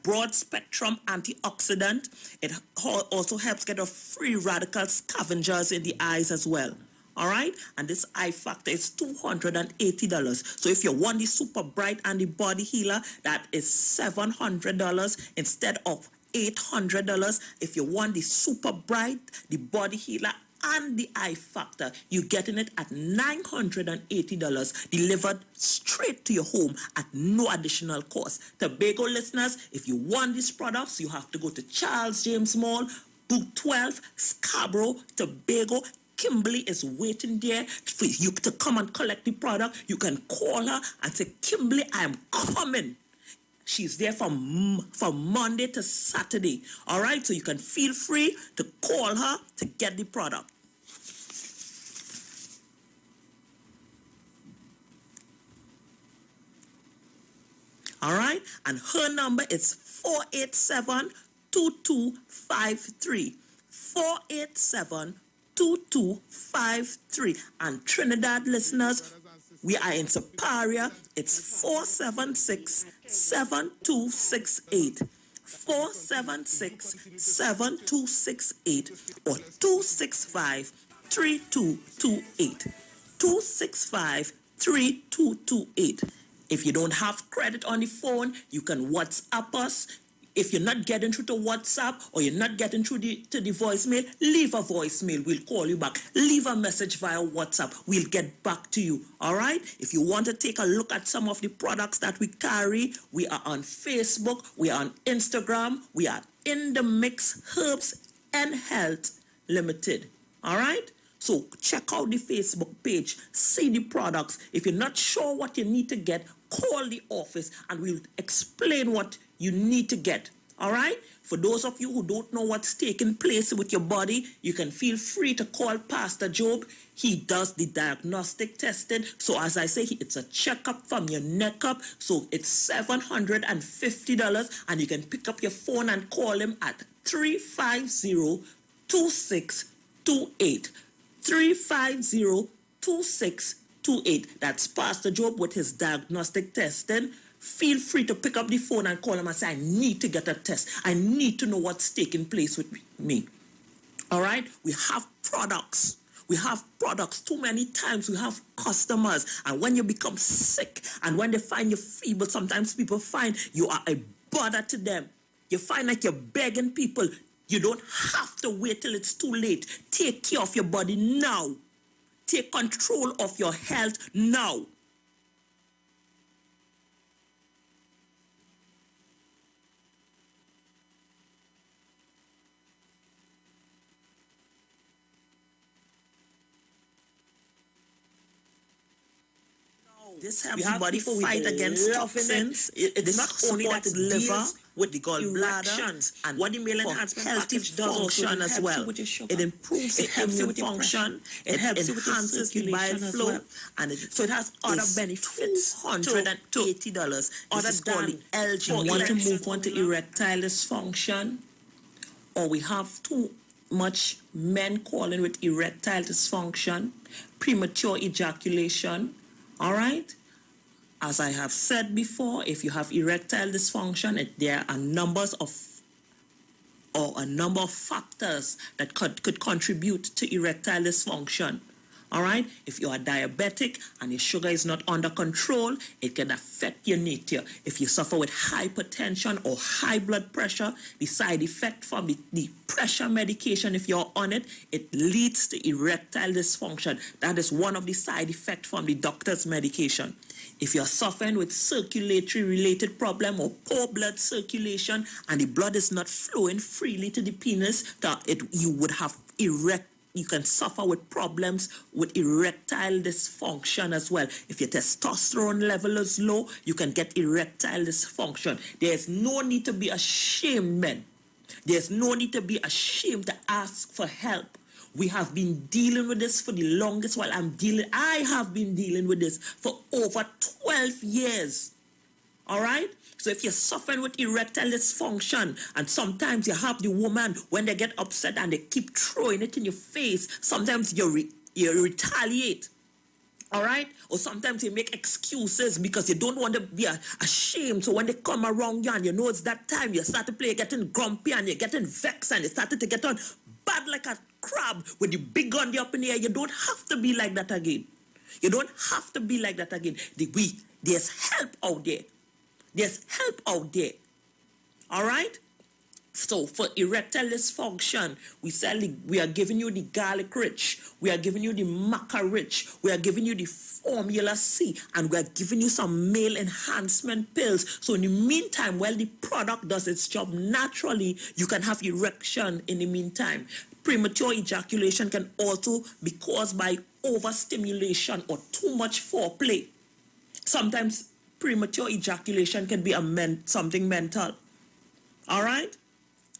broad spectrum antioxidant. It also helps get off free radical scavengers in the eyes as well. All right, and this eye factor is $280. So if you want the Super Bright and the body healer, that is $700 instead of $800. If you want the Super Bright, the body healer, and the eye factor, you're getting it at $980, delivered straight to your home at no additional cost. Tobago listeners, if you want these products, you have to go to Charles James Mall, Booth 12, Scarborough, Tobago. Kimberly is waiting there for you to come and collect the product. You can call her and say, Kimberly, I am coming. She's there from Monday to Saturday. All right? So you can feel free to call her to get the product. All right? And her number is 487-2253. 2253. And Trinidad listeners, we are in Superior. It's 476-7268. 476-7268 or 265-3228. 265-3228. If you don't have credit on the phone, you can WhatsApp us. If you're not getting through to WhatsApp or you're not getting through to the voicemail, leave a voicemail. We'll call you back. Leave a message via WhatsApp. We'll get back to you. All right? If you want to take a look at some of the products that we carry, we are on Facebook. We are on Instagram. We are In the Mix Herbs and Health Limited. All right? So check out the Facebook page. See the products. If you're not sure what you need to get, call the office and we'll explain what you need to get. All right? For those of you who don't know what's taking place with your body, you can feel free to call Pastor Job. He does the diagnostic testing. So as I say, it's a checkup from your neck up. So it's $750 and you can pick up your phone and call him at 350-2628. 350-2628. That's Pastor Job with his diagnostic testing. Feel free to pick up the phone and call him and say, I need to get a test. I need to know what's taking place with me. All right? We have products. We have products. Too many times we have customers. And when you become sick and when they find you feeble, sometimes people find you are a bother to them. You find like you're begging people. You don't have to wait till it's too late. Take care of your body now. Take control of your health now. This helps the body fight against toxins. It's not only that it liver with the gallbladder and what the male enhancement package does function as well. It improves the immune function. It enhances the bile flow, and so it has other benefits. $280. Other than the LG. You want to move on to erectile dysfunction, or we have too much men calling with erectile dysfunction, premature ejaculation. All right? As I have said before, if you have erectile dysfunction, there are a number of factors that could contribute to erectile dysfunction. All right? If you are diabetic and your sugar is not under control, it can affect your nature. If you suffer with hypertension or high blood pressure, the side effect from the pressure medication, if you're on it, it leads to erectile dysfunction. That is one of the side effects from the doctor's medication. If you're suffering with circulatory related problem or poor blood circulation and the blood is not flowing freely to the penis, you would have you can suffer with problems with erectile dysfunction as well. If your testosterone level is low, you can get erectile dysfunction. There's no need to be ashamed, men. There's no need to be ashamed to ask for help. We have been dealing with this for the longest while I have been dealing with this for over 12 years. All right? So if you're suffering with erectile dysfunction, and sometimes you have the woman, when they get upset and they keep throwing it in your face, sometimes you retaliate. All right? Or sometimes you make excuses because you don't want to be ashamed. So when they come around you and you know it's that time, you start to play, you're getting grumpy and you're getting vexed and you started to get on bad like a crab with the big gun up in the air. You don't have to be like that again. You don't have to be like that again. There's help out there. There's help out there. All right? So for erectile dysfunction, we are giving you the garlic rich. We are giving you the maca rich. We are giving you the formula C. And we are giving you some male enhancement pills. So in the meantime, while the product does its job naturally, you can have erection in the meantime. Premature ejaculation can also be caused by overstimulation or too much foreplay. Sometimes premature ejaculation can be something mental. All right?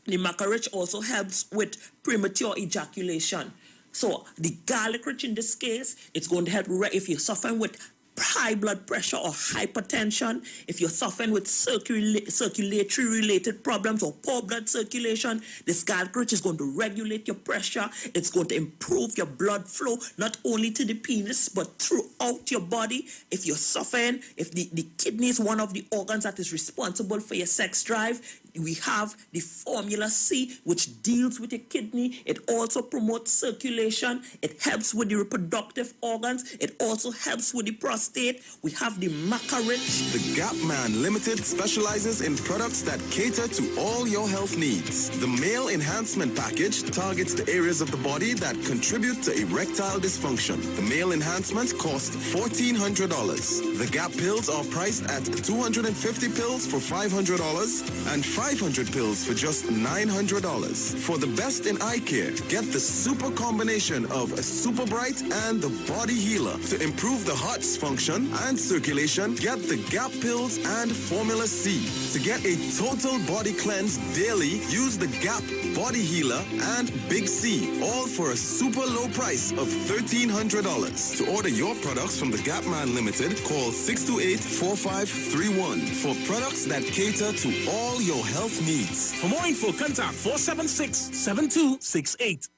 The maca rich also helps with premature ejaculation. So the garlic rich in this case, it's going to help if you're suffering with high blood pressure or hypertension, if you're suffering with circulatory related problems or poor blood circulation, this garlic root is going to regulate your pressure. It's going to improve your blood flow, not only to the penis, but throughout your body. If you're suffering, if the kidney is one of the organs that is responsible for your sex drive, we have the Formula C, which deals with your kidney. It also promotes circulation. It helps with the reproductive organs. It also helps with the prostate. We have the Maca Rich. The Gap Man Limited specializes in products that cater to all your health needs. The Male Enhancement Package targets the areas of the body that contribute to erectile dysfunction. The Male Enhancement costs $1,400. The Gap pills are priced at 250 pills for $500 and 500 pills for just $900. For the best in eye care, get the super combination of a Super Bright and the Body Healer. To improve the heart's function and circulation, get the Gap pills and Formula C. To get a total body cleanse daily, use the Gap Body Healer and Big C, all for a super low price of $1,300. To order your products from the Gap Man Limited, call 628-4531 for products that cater to all your health needs. For more info, contact 476-7268.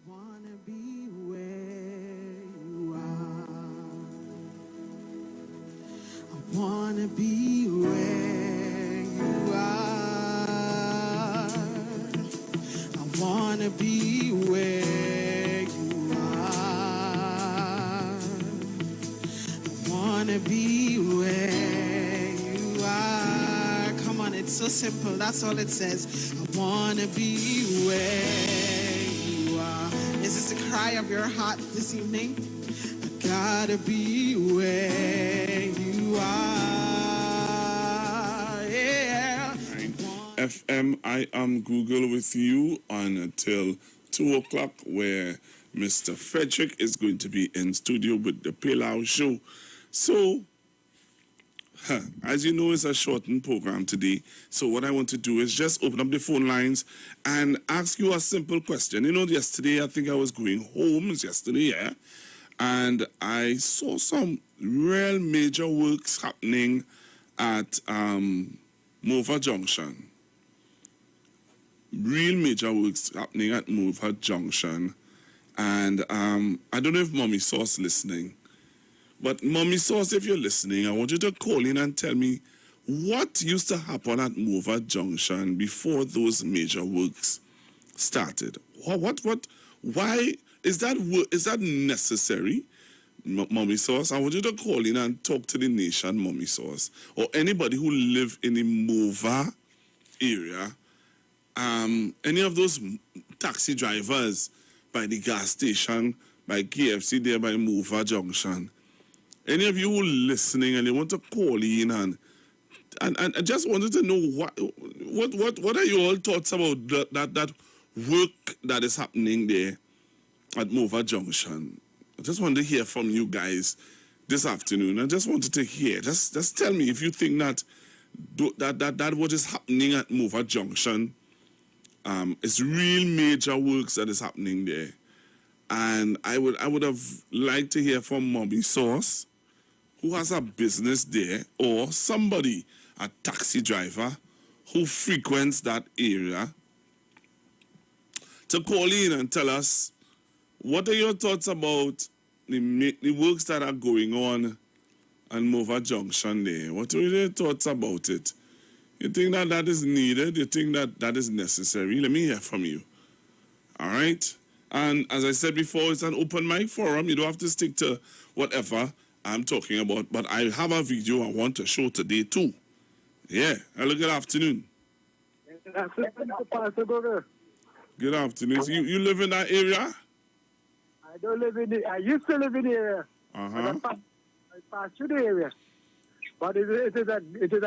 Wanna be where you are. I wanna be where you are. I wanna be where you are. Come on, it's so simple. That's all it says. I wanna be where you are. Is this the cry of your heart this evening? I gotta be where you are. Yeah. FM, I am Google with you until 2 o'clock, where Mr. Frederick is going to be in studio with the Pilau Show. So, as you know, it's a shortened program today. So what I want to do is just open up the phone lines and ask you a simple question. You know, yesterday, I think I was going home, it's yesterday, yeah? And I saw some real major works happening at Mova Junction. Real major works happening at Mova Junction. And I don't know if Mommy Sauce listening. But Mommy Sauce, if you're listening, I want you to call in and tell me what used to happen at Mova Junction before those major works started. Why is that necessary? Mommy Sauce, I want you to call in and talk to the nation, Mommy Sauce, or anybody who live in the Mova area. Any of those taxi drivers by the gas station, by KFC there by Mova Junction. Any of you who listening and you want to call in and I just wanted to know what are your thoughts about that work that is happening there at Mova Junction? I just wanted to hear from you guys this afternoon. I just wanted to hear. Just tell me if you think that what is happening at Mova Junction is real major works that is happening there. And I would have liked to hear from Mommy Sauce, who has a business there, or somebody, a taxi driver, who frequents that area, to call in and tell us, what are your thoughts about the works that are going on Mova Junction there? What are your thoughts about it? You think that is needed? You think that is necessary? Let me hear from you. All right? And as I said before, it's an open mic forum. You don't have to stick to whatever I'm talking about. But I have a video I want to show today too. Yeah. Hello, good afternoon. Good afternoon. So you live in that area? I don't live in I used to live in the area. I passed through the area. But it is a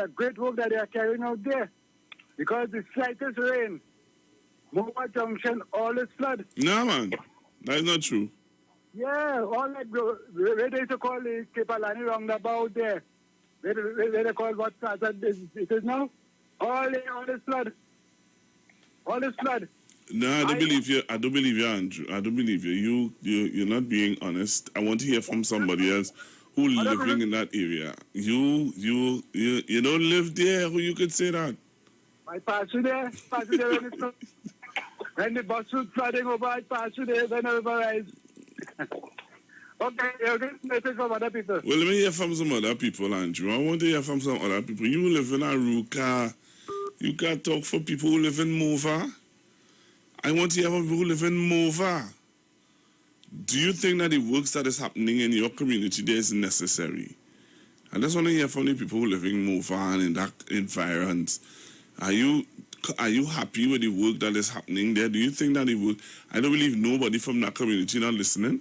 great work that they are carrying out there. Because the slightest rain, Mova Junction, all is flood. No, man. That is not true. Yeah, all that, where they used to call the Kepalani roundabout there. Where they call what it is now. All is flood. All is flood. No, I don't believe you. I don't believe you, Andrew. I don't believe you. You're not being honest. I want to hear from somebody else who living in that area. You don't live there. Who you could say that? I pass you there. When the bus was flooding over, I pass you there. Then I rise. Okay, you're getting message from other people. Well, let me hear from some other people, Andrew. I want to hear from some other people. You live in Aruka. You can talk for people who live in Mova. I want to hear from people who live in Mova. Do you think that the works that is happening in your community there is necessary? I just want to hear from the people who live in Mova and in that environment. Are you happy with the work that is happening there? Do you think that the work... I don't believe nobody from that community not listening.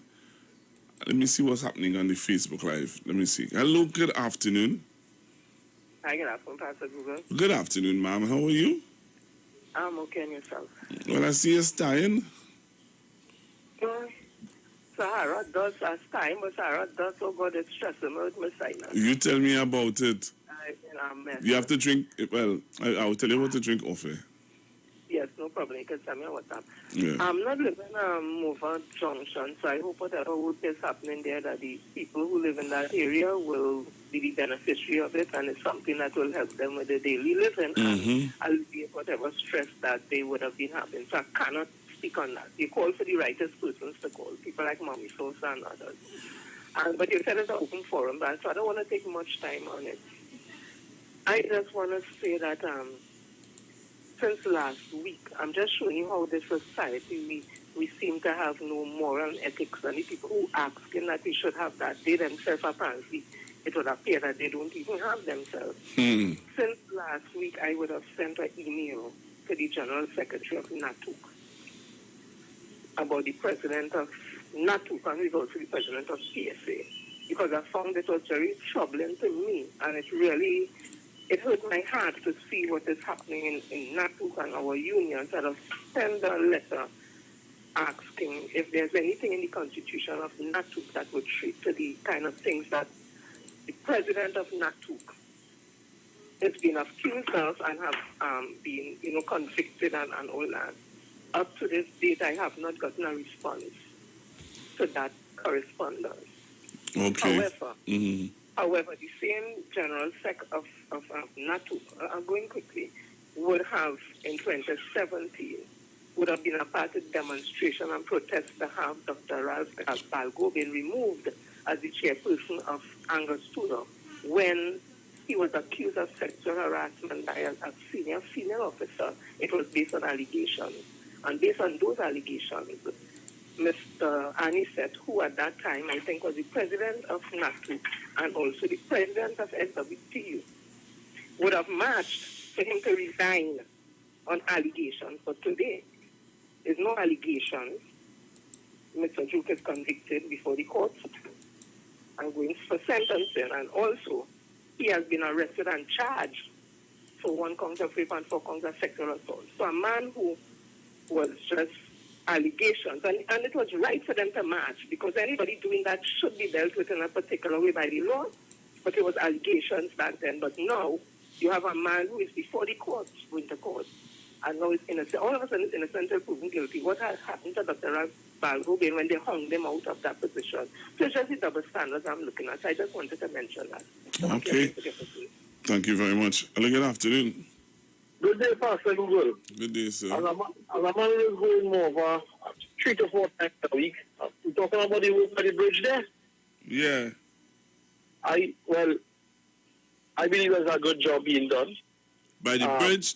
Let me see what's happening on the Facebook Live. Let me see. Hello, good afternoon. Hi, good afternoon, Pastor Google. Good afternoon, ma'am. How are you? I'm okay, and yourself? Well, I see you're staying. Sahara does as time, but Sahara does so God it's stressing out my sinus. You tell me about it. You have to drink, well, I'll tell you what to drink off here. Yes, no problem. You can tell me what's up. Yeah. I'm not living in Mova Junction, so I hope whatever work is happening there, that the people who live in that area will be the beneficiary of it, and it's something that will help them with their daily living and alleviate whatever stress that they would have been having. So I cannot speak on that. You call for the righteous persons to call, people like Mommy Sosa and others. But you said it's an open forum, so I don't want to take much time on it. I just want to say that since last week, I'm just showing you how this society, we seem to have no moral and ethics, and the people who asking that we should have that, they themselves apparently, it would appear that they don't even have themselves. Since last week, I would have sent an email to the General Secretary of NATUC about the President of NATUC, and he's also the President of PSA, because I found it was very troubling to me, and it hurt my heart to see what is happening in NATUC and our unions, that have sent a letter asking if there's anything in the constitution of NATUC that would treat to the kind of things that the president of NATUC has been accused of and have been, convicted and all that. Up to this date, I have not gotten a response to that correspondence. Okay. However, the same General Sec of NATUC, I'm going quickly, would have, in 2017, would have been a part of demonstration and protest to have Dr. Ralph Balgo been removed as the chairperson of Angostura when he was accused of sexual harassment by a senior female officer. It was based on allegations. And based on those allegations, Mr. Anisette, who at that time I think was the president of NATUC and also the president of SWTU, would have marched for him to resign on allegations. But today, there's no allegations. Mr. Duke is convicted before the court and going for sentencing. And also, he has been arrested and charged for 1 count of rape and 4 counts of sexual assault. So a man who was just allegations, and it was right for them to march, because anybody doing that should be dealt with in a particular way by the law, but it was allegations back then. But now, you have a man who is before the court, going to court, and now is innocent. All of a sudden, is innocent until proven guilty. What has happened to Dr. Balgo when they hung them out of that position? So it's just the double standards I'm looking at. So I just wanted to mention that. Okay. Thank you very much. Hello, good afternoon. Good day, Pastor Google. Good day, sir. As a man who is going over 3 to 4 times a week, we're talking about the work by the bridge there. Yeah. I believe there's a good job being done. By the bridge?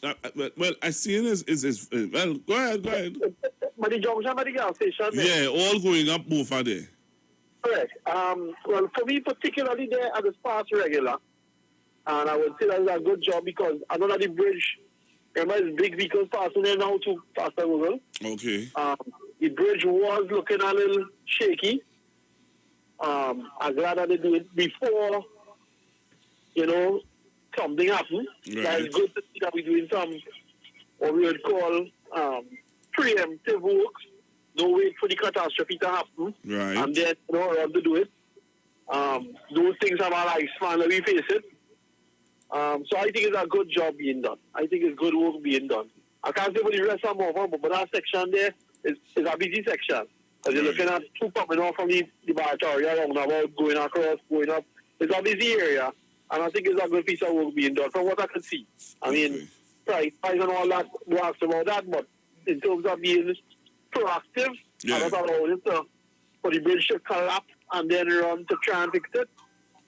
Well, I see it is well, go ahead. By the junction, by the gas station there. Yeah, all going up both are there. Correct. Well, for me particularly there, I just pass regular. And I would say that's a good job because I know that the bridge, remember, it's big vehicles passing there now too, Pastor Google. Okay. The bridge was looking a little shaky. I'm glad that they did it before, something happened. Right. So it's good to see that we're doing some, what we would call preemptive works. Don't wait for the catastrophe to happen. Right. And then, run to do it. Those things have our lifespan that we face it. So I think it's a good job being done. I think it's good work being done. I can't say for the rest of them, but that section there is a busy section. As you're looking at two coming off from the Baratoria roundabout, going across, going up. It's a busy area, and I think it's a good piece of work being done from what I can see. I mean, price and all that, we asked about that, but in terms of being proactive, and not allowing it for the bridge to collapse and then run to try and fix it,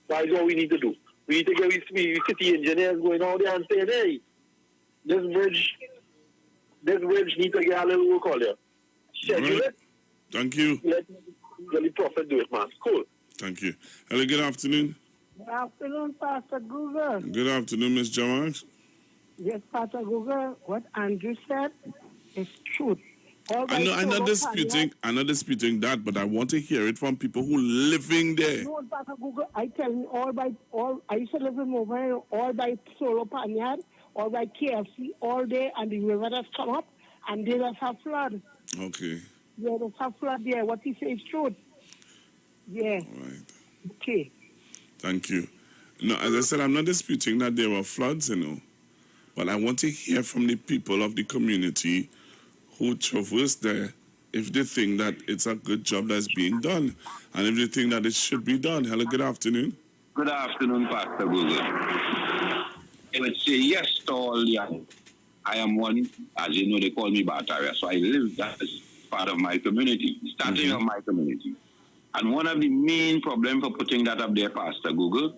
that is what we need to do. We need to get we city engineers going out there and saying, hey, this bridge needs to get a little work on there. Schedule it. Thank you. Let the prophet do it, man. Cool. Thank you. Hello, good afternoon. Good afternoon, Pastor Google. Good afternoon, Miss Jamal. Yes, Pastor Google, what Andrew said is truth. I'm not disputing that, but I want to hear it from people who living there. No, Pastor Google, I tell you, I used to live in Mobile, all by Solo Panyard, all by KFC, all day, and the river has come up, and they just have flood. Okay. Yeah, there's a flood there. What he says is truth. Yeah. All right. Okay. Thank you. No, as I said, I'm not disputing that there were floods, but I want to hear from the people of the community who traverse there if they think that it's a good job that's being done and if they think that it should be done. Hello, good afternoon. Good afternoon, Pastor Google. I would say yes to all young. I am one, as you know, they call me Bataria, so I live as part of my community, starting of my community. And one of the main problems for putting that up there, Pastor Google,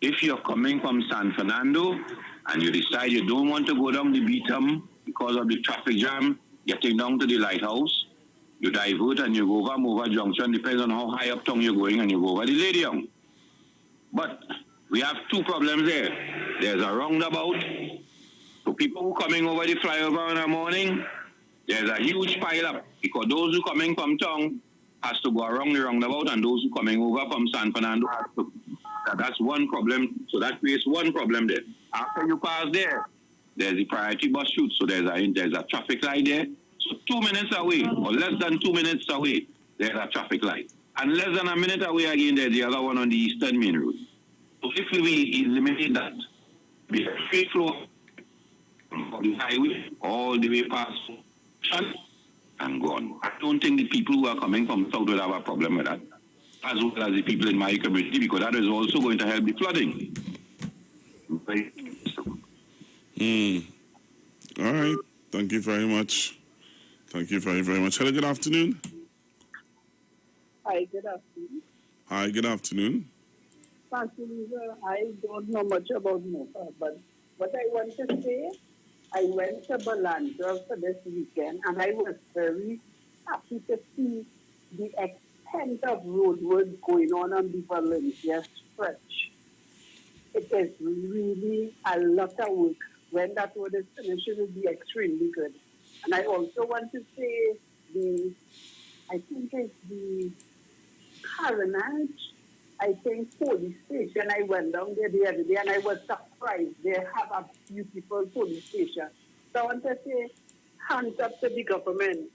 if you're coming from San Fernando and you decide you don't want to go down the Beatum because of the traffic jam, getting down to the lighthouse, you divert and you go over Mova Junction, depends on how high up town you're going, and you go over the Lady Young. But we have two problems there. There's a roundabout. For people who are coming over the flyover in the morning, there's a huge pile up because those who are coming from town has to go around the roundabout, and those who are coming over from San Fernando have to. That's one problem. So that creates one problem there. After you pass there, there's the priority bus route. So there's a traffic light there. So 2 minutes away, or less than 2 minutes away, there's a traffic light. And less than a minute away again, there's the other one on the Eastern Main Road. So if we eliminate that, we have free flow from the highway all the way past and gone. I don't think the people who are coming from south will have a problem with that, as well as the people in my community, because that is also going to help the flooding. All right. Thank you very much. Thank you very, very much. Hello, good afternoon. Hi, good afternoon. Hi, good afternoon. Pastor Lisa, I don't know much about Mocha, but what I want to say, I went to Balandra for this weekend, and I was very happy to see the extent of roadwork going on the Valencia stretch. It is really a lot of work. When that road is finished, it will be extremely good. And I also want to say I think it's the Carnage, police station. I went down there the other day and I was surprised. They have a beautiful police station. So I want to say, hands up to the government.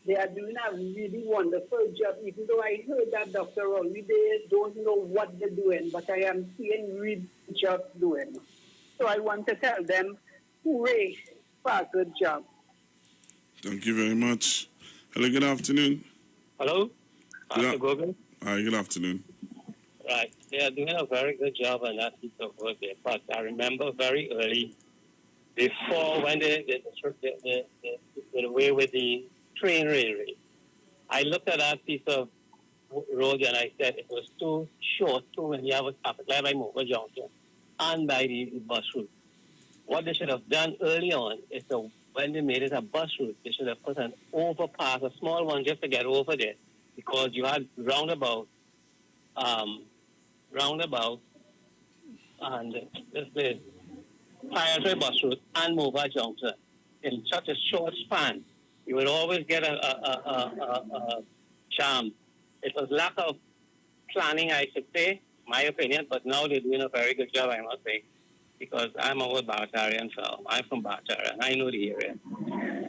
They are doing a really wonderful job, even though I heard that Dr. Rowley, they don't know what they're doing, but I am seeing really good job doing. So I want to tell them, hooray for a good job. Thank you very much. Hello, good afternoon. Hello, Pastor Gogan. Hi, good afternoon. Right, they are doing a very good job on that piece of work there. But I remember very early, before when the way with the train railway, I looked at that piece of road and I said it was too short, too many hours traffic light by Mova Junction and by the bus route. What they should have done early on is when they made it a bus route, they should have put an overpass, a small one, just to get over there, because you had roundabout, and this place, Priority bus route and Mova Junction in such a short span. You would always get a jam. It was lack of planning, I should say, my opinion, but now they're doing a very good job, I must say, because I'm a old Bartarian, so I'm from Bartaria, and I know the area.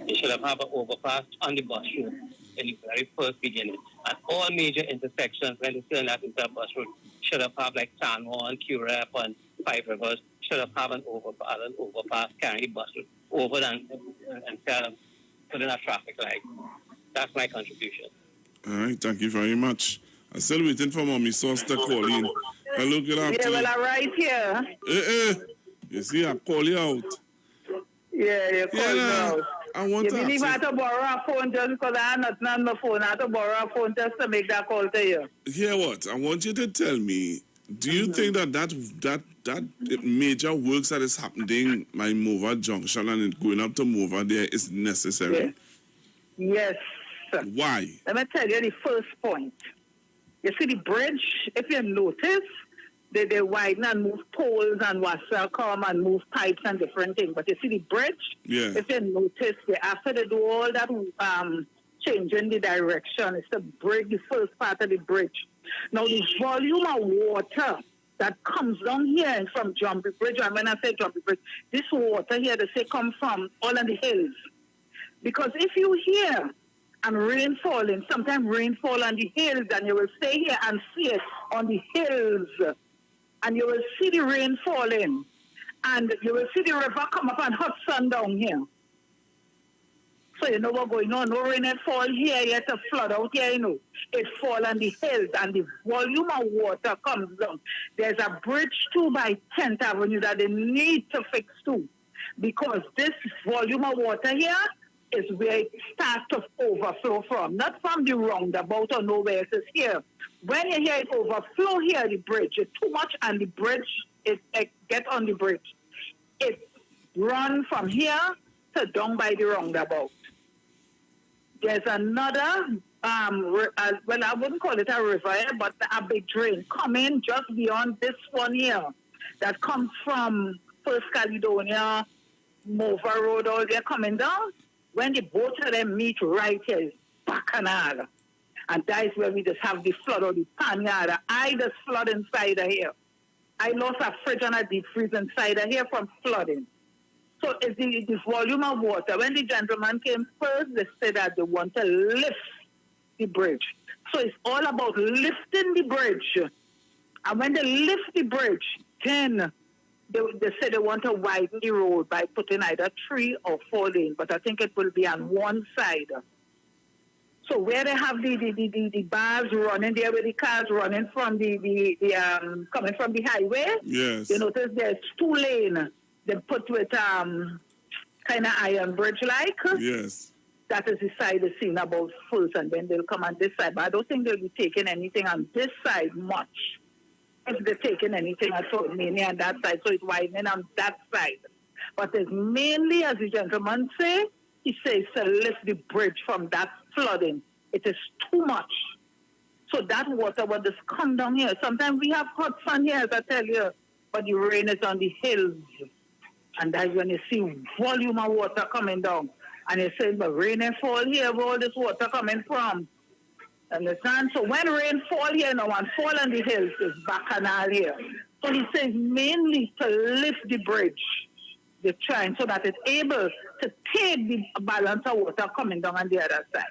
They should have had an overpass on the bus route in the very first beginning. At all major intersections, when they turn that into a bus route, should have had like San Juan, Curep, and Five Rivers, should have had an overpass carrying the bus route over and instead of putting a traffic light. That's my contribution. All right, thank you very much. I'm still waiting for Mommy Sauce to call in. Hello, good afternoon. Yeah, well, I'm right here. You see, I call you out. Yeah, you call me out. I want you to believe I ask have to borrow a phone just because I have nothing on my phone? I have to borrow a phone just to make that call to you. Hear what? I want you to tell me, do you think that major works that is happening by Mova Junction and it going up to Mova there is necessary? Yes. Why? Let me tell you the first point. You see the bridge, if you notice, they widen and move poles and washer come and move pipes and different things. But you see the bridge, if you notice, after they do all that changing the direction, it's the bridge, the first part of the bridge. Now the volume of water that comes down here from Jumpy Bridge, and when I say Jumpy Bridge, this water here, they say come from all of the hills. Because if you hear and rain falling, sometimes rain fall on the hills, and you will stay here and see it on the hills. And you will see the rain falling. And you will see the river come up and Hudson down here. So you know what's going on. No rain it fall here yet to flood out here, you know. It fall on the hills and the volume of water comes down. There's a bridge too by 10th Avenue that they need to fix too. Because this volume of water here is where it starts to overflow from. Not from the roundabout or nowhere. It is here. When you hear it overflow here, the bridge, it's too much and the bridge, it get on the bridge. It run from here to down by the roundabout. There's another, well, I wouldn't call it a river, but a big drain coming just beyond this one here that comes from First Caledonia, Mova Road, all there coming down. When the both of them meet right here, Bacchanal. And that is where we just have the flood or the panyada. I just flood inside of here. I lost a fridge and a deep freeze inside of here from flooding. So it's the volume of water. When the gentleman came first, they said that they want to lift the bridge. So it's all about lifting the bridge. And when they lift the bridge, then they say they want to widen the road by putting either 3 or 4 lanes. But I think it will be on one side. So where they have the bars running there, where the cars running from the coming from the highway, yes, you notice there's 2 lanes. They put with kind of iron bridge like. Yes. That is the side is seen about first, and then they'll come on this side. But I don't think they'll be taking anything on this side much. If they're taking anything at all, mainly on that side, so it's widening on that side. But it's mainly, as the gentleman say, he says to lift the bridge from that flooding. It is too much. So that water will just come down here. Sometimes we have hot sun here, as I tell you, but the rain is on the hills. And that's when you see volume of water coming down. And you say, but rain and fall here, where all this water coming from? Understand? So when rain fall here now and fall on the hills, it's Bacchanal here. So he says mainly to lift the bridge. They're trying so that it's able to take the balance of water coming down on the other side.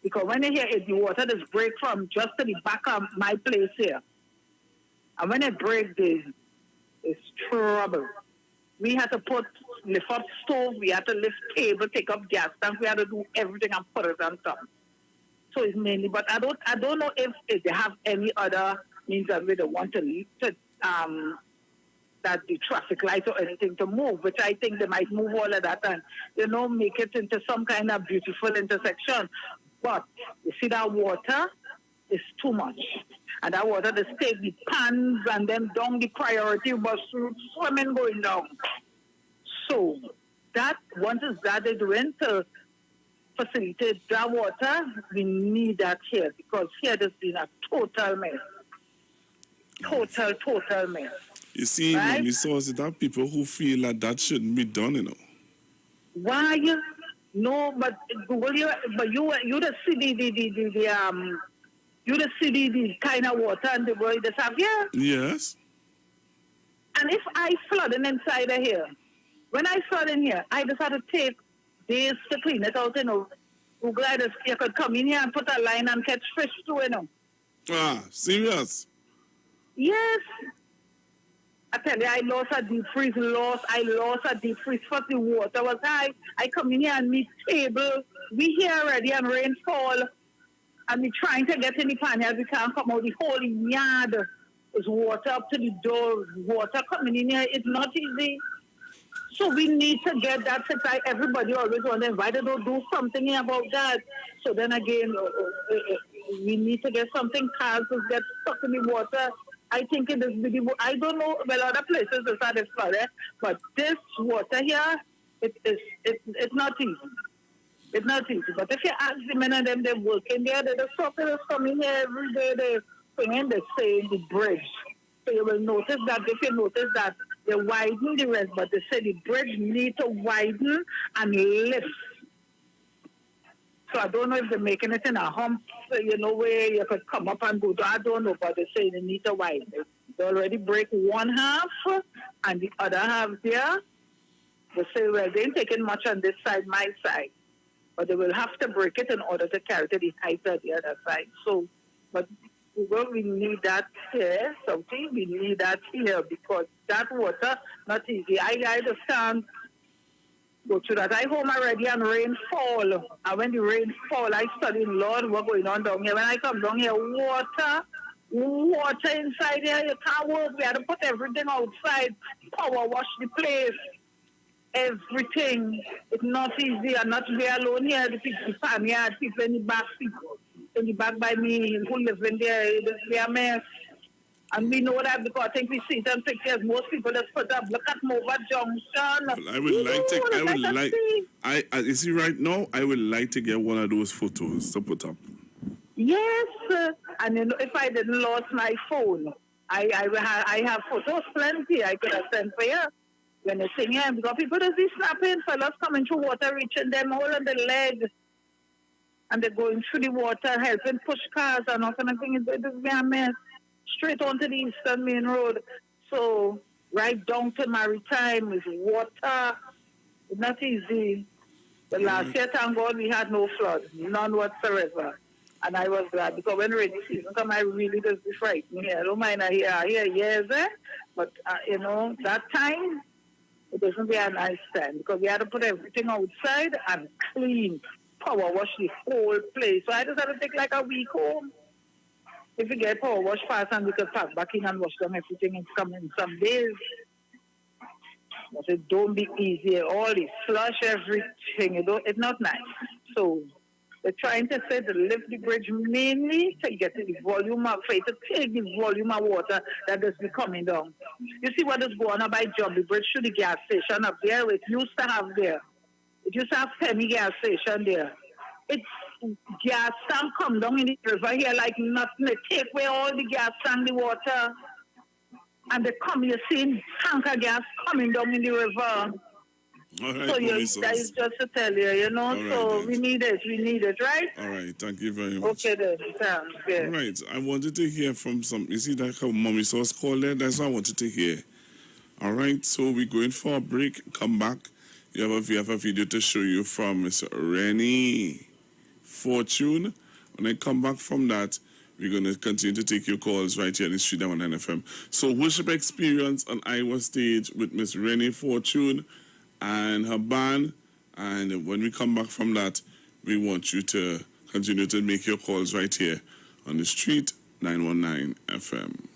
Because when you hear it, the water just break from just to the back of my place here. And when it breaks, it's trouble. We had to lift up stove, we had to lift table, take up gas tank, we had to do everything and put it on top. So it's mainly, but I don't know if they have any other means that they want to leave to that the traffic lights or anything to move, which I think they might move all of that and, make it into some kind of beautiful intersection. But you see that water is too much. And that water just take the pans and then down the priority bus swimming going down. So that, once it's that they're doing to facilitate that water, we need that here because here there's been a total mess. Total mess. You see, right? Mommy Sauce, there are people who feel that shouldn't be done, Why? No, but Google, you just see the kind of water and the way they have here. Yes. And if I flooding inside of here, when I flood in here, I just had to take days to clean it out, Google, you could come in here and put a line and catch fish too, Ah, serious? Yes. I tell you, I lost a deep freeze, I lost a deep freeze for the water was high. I come in here and meet table. We here already and rainfall. And we're trying to get in the panel. We can't come out. The whole yard is water up to the door. Water coming in here. It's not easy. So we need to get that supply. Everybody always want to invite to do something about that. So then again, we need to get something. Cars get stuck in the water. I think it is really, I don't know, well, other places is not as flooded, but this water here, it's not easy. It's not easy. But if you ask the men and them, they're working there, the truckers coming here every day, they're saying the bridge. So you will notice that, if you notice that, they widen the rest, but they say the bridge need to widen and lift. So I don't know if they're making it in a hump, where you could come up and go. I don't know, but they say they need to widen it. They already break one half, and the other half there, they say, well, they ain't taking much on this side, my side. But they will have to break it in order to carry to the height of the other side. So, but we need that here, something. We need that here because that water, not easy. I understand. Go to that. I home already and rain fall. And when the rain fall, I study, Lord, what's going on down here. When I come down here, water inside here. You can't work. We had to put everything outside. Power wash the place. Everything. It's not easy. I'm not we alone here. The people, family, people in the back, people in the back by me who live in there. It's a mess. And we know that because I think we see them pictures. Most people just put up, look at Mova Junction. Well, I would like, you see right now, I would like to get one of those photos to put up. Yes, and if I didn't lost my phone, I have photos plenty. I could have sent for you when they sing here because people just be snapping, fellas coming through water, reaching them, holding the leg, and they're going through the water, helping push cars and all kind of things. It just be a mess. Straight onto the Eastern Main Road. So right down to Maritime is water. It's not easy. But last year, thank God, we had no flood. None whatsoever. And I was glad because when rainy season come, I really just be frightened here. I don't mind I hear years there. But, that time, it doesn't be a nice time because we had to put everything outside and clean, power wash the whole place. So I just had to take like a week home. If we get power wash fast and we could pack back in and wash them, everything is coming some days. But it don't be easy. All the slush, everything, it's not nice. So they're trying to say to lift the bridge mainly to get the volume of, to take the volume of water that is coming down. You see what is going on by Jubbly Bridge to the gas station up there? It used to have there. It used to have Penny gas station there. It's gas tank come down in the river here like nothing. They take away all the gas tank, the water, and they come, you see tanker gas coming down in the river. All right, so that is just to tell you, so right, we need it, right? All right, thank you very much. Okay then, thanks. Yeah. All right, I wanted to hear from you see that how Mommy Sauce called there? That's what I wanted to hear. All right, so we're going for a break, come back. We have a video to show you from Miss Rennie Fortune. When I come back from that, we're going to continue to take your calls right here in the Street 919 FM. So, worship experience on IWER stage with Miss Rennie Fortune and her band. And when we come back from that, we want you to continue to make your calls right here on the Street 919 FM.